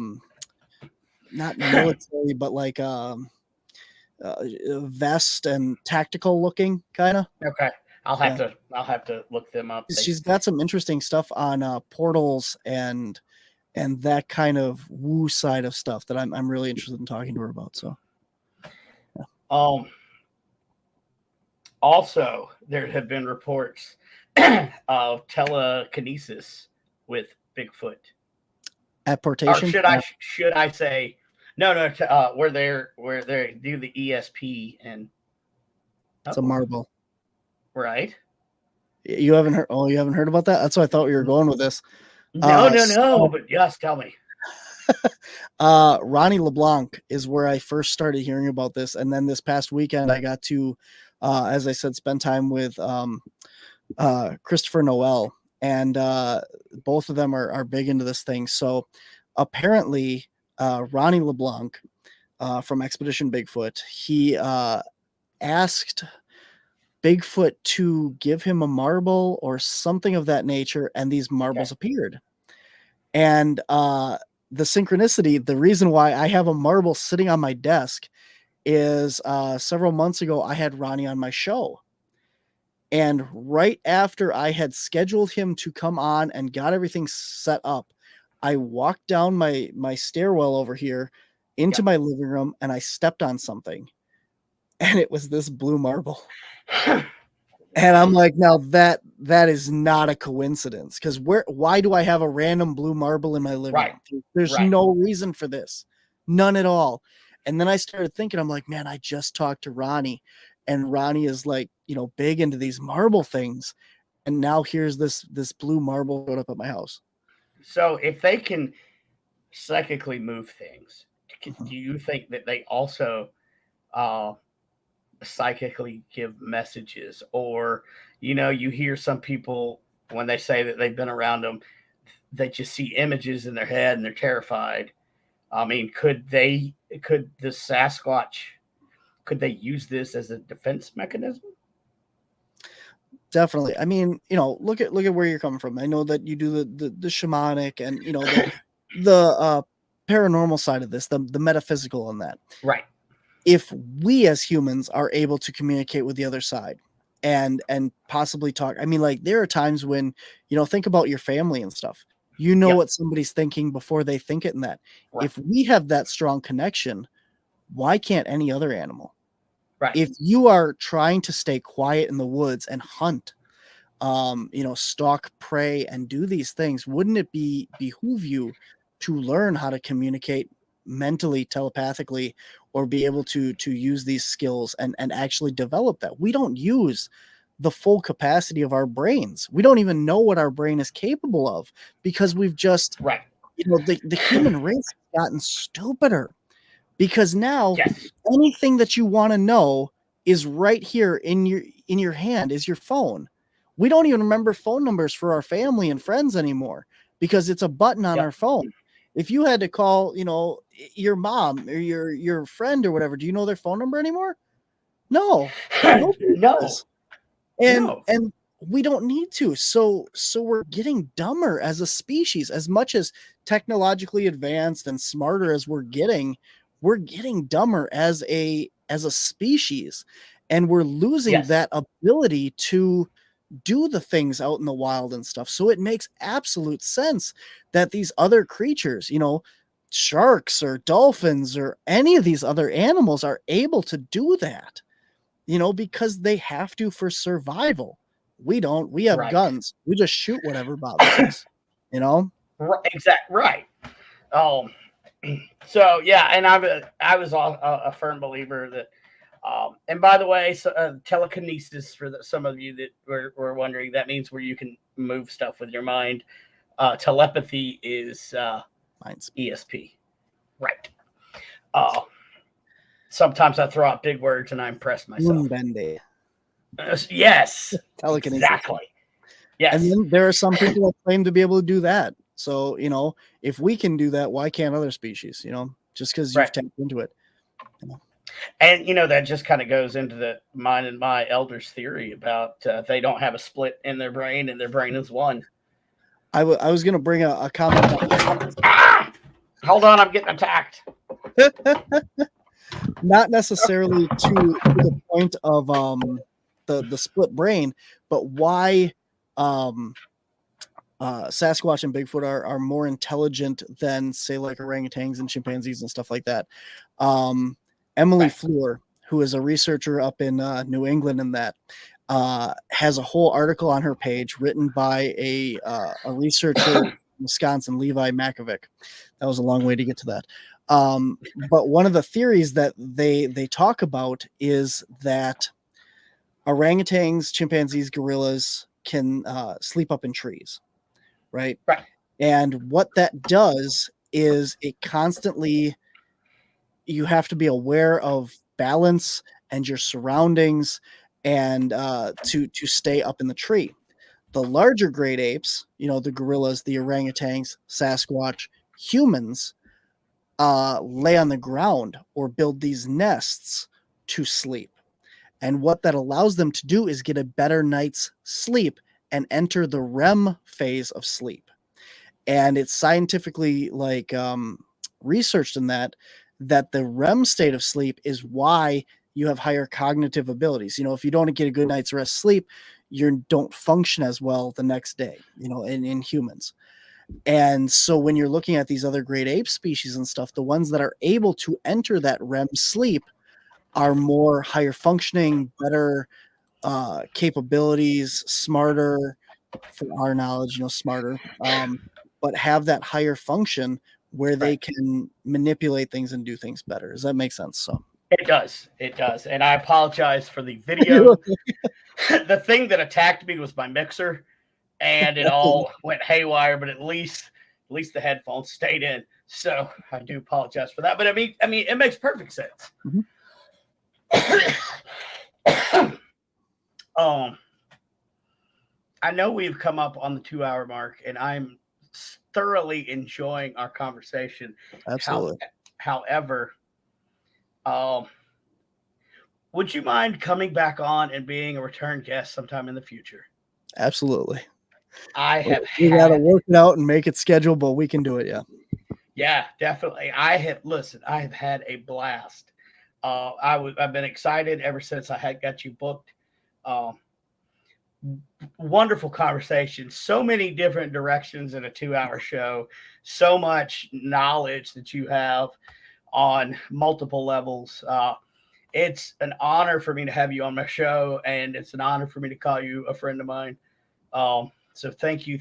not military, but like vest and tactical looking kind of. Okay. I'll have to look them up. She's got some interesting stuff on portals and that kind of woo side of stuff that I'm really interested in talking to her about. So, yeah. Also, there have been reports of telekinesis with Bigfoot. Apportation? Should I say no? Where they do the ESP and It's a marble. Right. You haven't heard? Oh, you haven't heard about that? That's what I thought we were going with this. No. But yes, tell me. Ronnie LeBlanc is where I first started hearing about this, and then this past weekend I got to, as I said, spend time with Christopher Noel, and both of them are big into this thing. So apparently, Ronnie LeBlanc from Expedition Bigfoot, he asked Bigfoot to give him a marble or something of that nature, and these marbles appeared. And the synchronicity, the reason why I have a marble sitting on my desk is several months ago I had Ronnie on my show. And right after I had scheduled him to come on and got everything set up, I walked down my stairwell over here into my living room, and I stepped on something. And it was this blue marble. And I'm like, now that is not a coincidence, because why do I have a random blue marble in my living room? There's no reason for this, none at all. And then I started thinking, I'm like, man, I just talked to Ronnie, and Ronnie is like, big into these marble things, and now here's this blue marble showed up at my house. So if they can psychically move things, do you think that they also psychically give messages? Or you hear some people when they say that they've been around them, they just see images in their head and they're terrified. I mean, could the Sasquatch, could they use this as a defense mechanism? Definitely. I mean, look at where you're coming from. I know that you do the shamanic and the paranormal side of this, the metaphysical in that. Right. If we as humans are able to communicate with the other side and possibly talk, I mean, like, there are times when, think about your family and stuff, what somebody's thinking before they think it, and that if we have that strong connection, why can't any other animal? Right. If you are trying to stay quiet in the woods and hunt, stalk prey and do these things, wouldn't it behoove you to learn how to communicate mentally, telepathically, or be able to use these skills and actually develop that? We don't use the full capacity of our brains. We don't even know what our brain is capable of, because we've just, the human race has gotten stupider, because now anything that you want to know is right here in your hand, is your phone. We don't even remember phone numbers for our family and friends anymore, because it's a button on our phone. If you had to call, your mom or your friend or whatever, do you know their phone number anymore? No. No. And we don't need to. So we're getting dumber as a species. As much as technologically advanced and smarter as we're getting dumber as a species, and we're losing that ability to do the things out in the wild and stuff. So it makes absolute sense that these other creatures, sharks or dolphins or any of these other animals, are able to do that, because they have to for survival. We don't. We have guns. We just shoot whatever bothers us, Right, exactly. Right. So yeah, and I was a firm believer that, and by the way, telekinesis, for some of you that were wondering, that means where you can move stuff with your mind. Telepathy is ESP. Right. Sometimes I throw out big words and I impress myself. Yes. Telekinesis. Exactly. Yes. And then there are some people that claim to be able to do that. So, if we can do that, why can't other species, just because you've tapped into it. And, that just kind of goes into mine and my elders' theory about they don't have a split in their brain, and their brain is one. I was going to bring a comment. Hold on, I'm getting attacked. Not necessarily to the point of the split brain, but why Sasquatch and Bigfoot are more intelligent than, say, like orangutans and chimpanzees and stuff like that. Emily Fleur, who is a researcher up in New England, and that has a whole article on her page written by a researcher Wisconsin, Levi Makovic. That was a long way to get to that. But one of the theories that they talk about is that orangutans, chimpanzees, gorillas can sleep up in trees, right? Right. And what that does is it constantly, you have to be aware of balance and your surroundings and to stay up in the tree. The larger great apes, the gorillas, the orangutans, Sasquatch, humans lay on the ground or build these nests to sleep. And what that allows them to do is get a better night's sleep and enter the REM phase of sleep. And it's scientifically researched in that the REM state of sleep is why you have higher cognitive abilities. If you don't get a good night's rest sleep, you don't function as well the next day, in humans. And so when you're looking at these other great ape species and stuff, the ones that are able to enter that REM sleep are more higher functioning, better capabilities, smarter, for our knowledge, smarter, but have that higher function where they can manipulate things and do things better. Does that make sense? So It does. And I apologize for the video. The thing that attacked me was my mixer, and it all went haywire, but at least the headphones stayed in. So I do apologize for that. But I mean, it makes perfect sense. Mm-hmm. I know we've come up on the 2-hour mark, and I'm thoroughly enjoying our conversation. Absolutely. However, would you mind coming back on and being a return guest sometime in the future? Absolutely. We got to work it out and make it scheduled, but we can do it. Yeah. Yeah, definitely. I have had a blast. I've been excited ever since I had got you booked. Wonderful conversation. So many different directions in a 2-hour show. So much knowledge that you have on multiple levels. It's an honor for me to have you on my show, and it's an honor for me to call you a friend of mine. So thank you.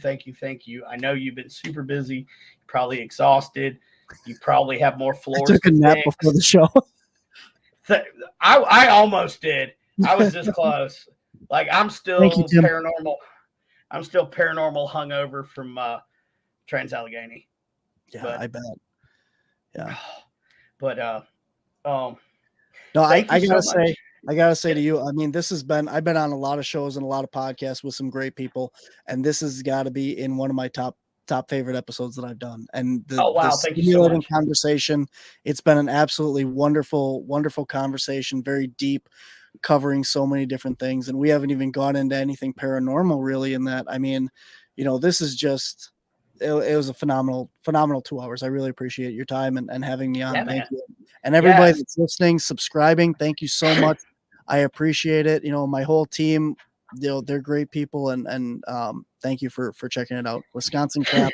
I know you've been super busy, probably exhausted. You probably have more floors. I took a nap before the show. I almost did. I was this close. Like I'm still paranormal. I'm still paranormal hungover from Trans-Allegheny. Yeah, I bet. Yeah. But no, I gotta say to you, I mean, I've been on a lot of shows and a lot of podcasts with some great people, and this has got to be in one of my top favorite episodes that I've done. And the stimulating conversation, it's been an absolutely wonderful conversation, very deep, covering so many different things. And we haven't even gone into anything paranormal really in that. I mean, this is just, it was a phenomenal 2 hours. I really appreciate your time and having me on. Yeah, thank you. And everybody that's listening, subscribing, thank you so much. I appreciate it. My whole team, they're great people. And thank you for checking it out. Wisconsin Crap,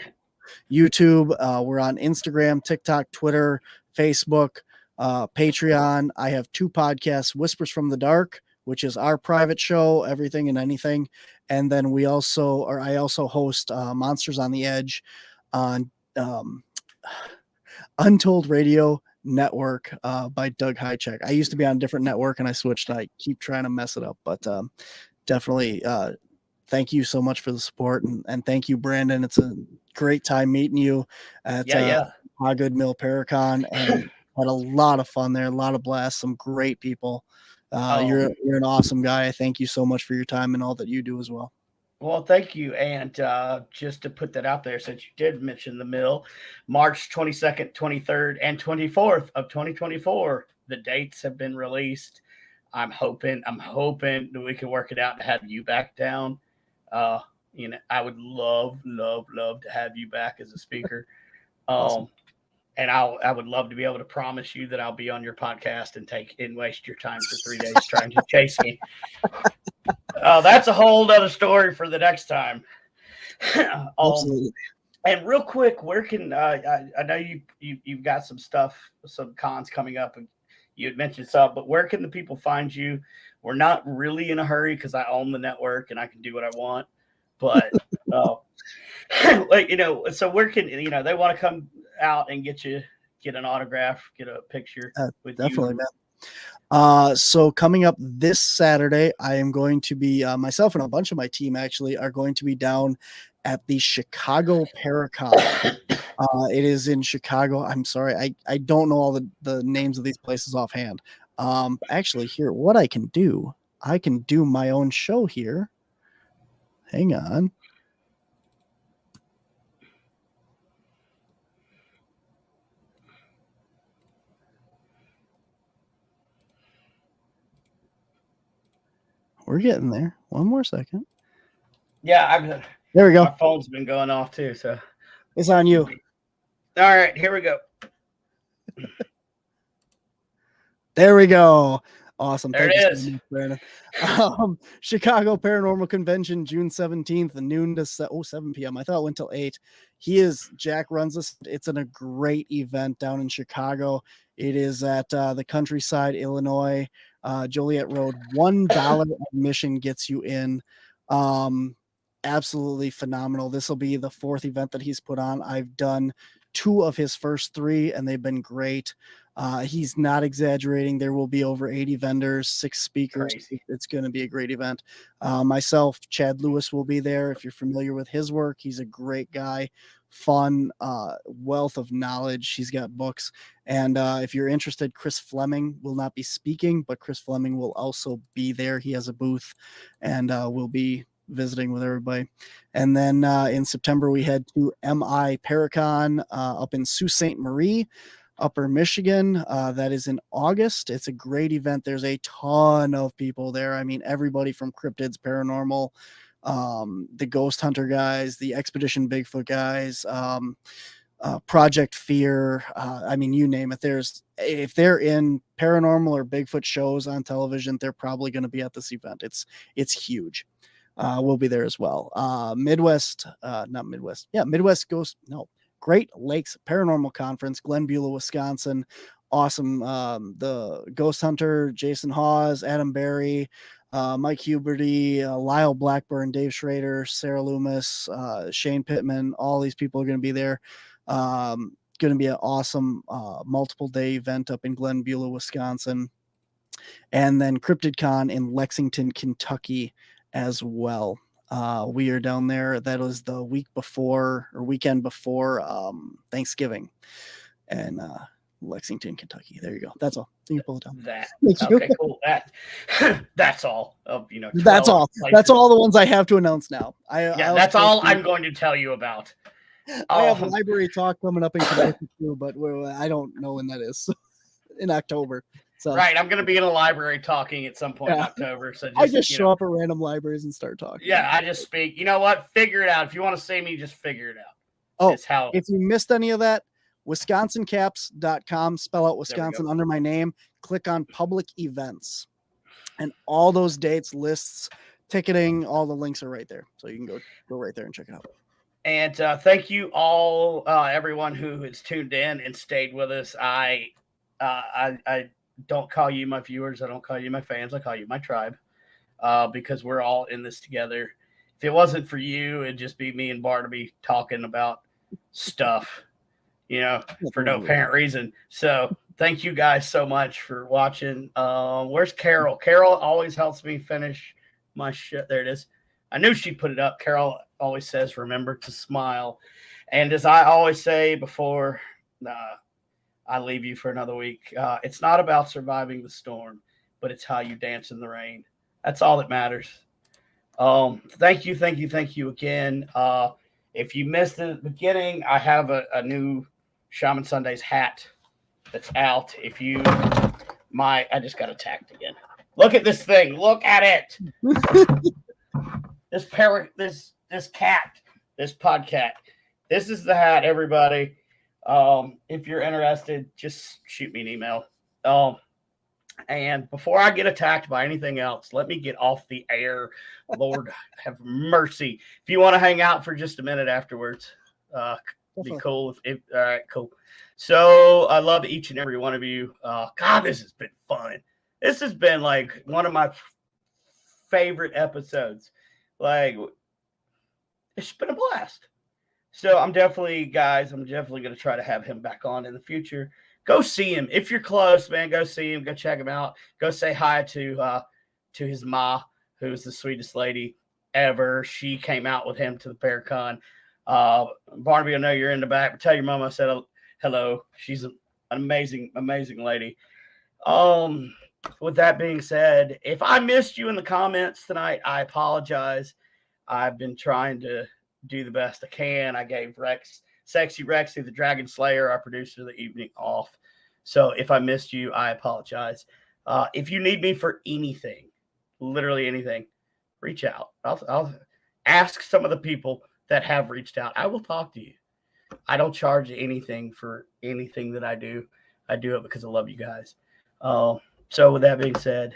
YouTube. We're on Instagram, TikTok, Twitter, Facebook, Patreon. I have 2 podcasts, Whispers from the Dark, which is our private show, everything and anything. And then I also host Monsters on the Edge on Untold Radio Network by Doug Hychek. I used to be on a different network and I switched. I keep trying to mess it up, but definitely thank you so much for the support, and thank you, Brandon. It's a great time meeting you at Hoggood Mill Paracon, and had a lot of fun there, a lot of blasts, some great people. You're an awesome guy. Thank you so much for your time and all that you do as well. Well, thank you. And just to put that out there, since you did mention the mill, March 22nd, 23rd, and 24th of 2024, the dates have been released. I'm hoping that we can work it out to have you back down. I would love to have you back as a speaker. Awesome. And I would love to be able to promise you that I'll be on your podcast and waste your time for 3 days trying to chase me. That's a whole other story for the next time. Absolutely. And real quick, where can I know you've got some stuff, some cons coming up, and you had mentioned some, but where can the people find you? We're not really in a hurry because I own the network and I can do what I want. But Like, so where can, they want to come out and get an autograph, get a picture with Definitely, you. man. So coming up this Saturday, I am going to be, myself and a bunch of my team actually are going to be down at the Chicago Paracon. It is in Chicago. I'm sorry, I don't know all the names of these places offhand. Actually, here, what I can do my own show here. Hang on. We're getting there. One more second. Yeah, there we go. My phone's been going off too, so it's on you. All right, here we go. There we go. Awesome. There Thank it you is. so much, Brandon. Chicago Paranormal Convention, June 17th, noon to 7 p.m. I thought it went till 8. Jack runs this. It's a great event down in Chicago. It is at the Countryside, Illinois, Joliet Road. $1 admission gets you in. Absolutely phenomenal. This will be the 4th event that he's put on. I've done 2 of his first 3, and they've been great. He's not exaggerating. There will be over 80 vendors, 6 speakers. Crazy. It's going to be a great event. Myself, Chad Lewis will be there. If you're familiar with his work, he's a great guy, fun, wealth of knowledge. He's got books. And if you're interested, Chris Fleming will not be speaking, but Chris Fleming will also be there. He has a booth and will be visiting with everybody. And then in September, we head to MI Paracon up in Sault Ste. Marie, Upper Michigan. That is in August. It's a great event. There's a ton of people there. I mean, everybody from Cryptids Paranormal, the Ghost Hunter guys, the Expedition Bigfoot guys, Project Fear. I mean, you name it. If they're in paranormal or Bigfoot shows on television, they're probably going to be at this event. It's huge. We'll be there as well. Midwest Great Lakes Paranormal Conference, Glen Beulah, Wisconsin. Awesome. The Ghost Hunter, Jason Hawes, Adam Berry, Mike Huberty, Lyle Blackburn, Dave Schrader, Sarah Loomis, Shane Pittman. All these people are going to be there. Going to be an awesome multiple day event up in Glen Beulah, Wisconsin. And then CryptidCon in Lexington, Kentucky as well. We are down there. That was the weekend before Thanksgiving, and Lexington, Kentucky. There you go. That's all. You can pull it down. Okay, cool. That's all. That's all. Places. That's all the ones I have to announce now. That's all I'm going to tell you about. I have library talk coming up in Kentucky too, but I don't know when that is. In October. So, right, I'm going to be in a library talking at some point in October. So I just show up at random libraries and start talking. Yeah, I just speak. You know what? Figure it out. If you want to see me, just figure it out. Oh, if you missed any of that, wisconsincaps.com, spell out Wisconsin under my name, click on public events. And all those dates, lists, ticketing, all the links are right there. So you can go right there and check it out. And thank you all, everyone who has tuned in and stayed with us. I don't call you my viewers. I don't call you my fans. I call you my tribe because we're all in this together. If it wasn't for you, it'd just be me and Barnaby talking about stuff, for no apparent reason. So thank you guys so much for watching. Where's Carol? Carol always helps me finish my shit. There it is. I knew she'd put it up. Carol always says, remember to smile. And as I always say before I leave you for another week, it's not about surviving the storm, but it's how you dance in the rain. That's all that matters. Thank you again. If you missed it at the beginning, I have a new Shaman Sundays hat that's out. I just got attacked again. Look at this thing. Look at it. This cat, this podcat. This is the hat, everybody. If you're interested, just shoot me an email. And before I get attacked by anything else, let me get off the air. Lord have mercy. If you want to hang out for just a minute afterwards, be cool. All right, cool. So I love each and every one of you. God, this has been fun. This has been like one of my favorite episodes. Like, it's been a blast. So I'm definitely going to try to have him back on in the future. Go see him if you're close, man. Go see him. Go check him out. Go say hi to his ma, who's the sweetest lady ever. She came out with him to the ParaCon. Barnaby, I know you're in the back, but tell your mama I said hello. She's an amazing, amazing lady. With that being said, if I missed you in the comments tonight, I apologize. I've been trying to do the best I can. I gave Sexy Rexy, the Dragon Slayer, our producer of the evening, off. So if I missed you, I apologize. If you need me for anything, literally anything, reach out. I'll ask some of the people that have reached out. I will talk to you. I don't charge anything for anything that I do. I do it because I love you guys. So with that being said,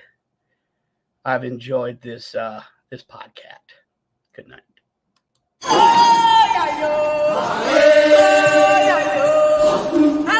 I've enjoyed this podcast. Good night.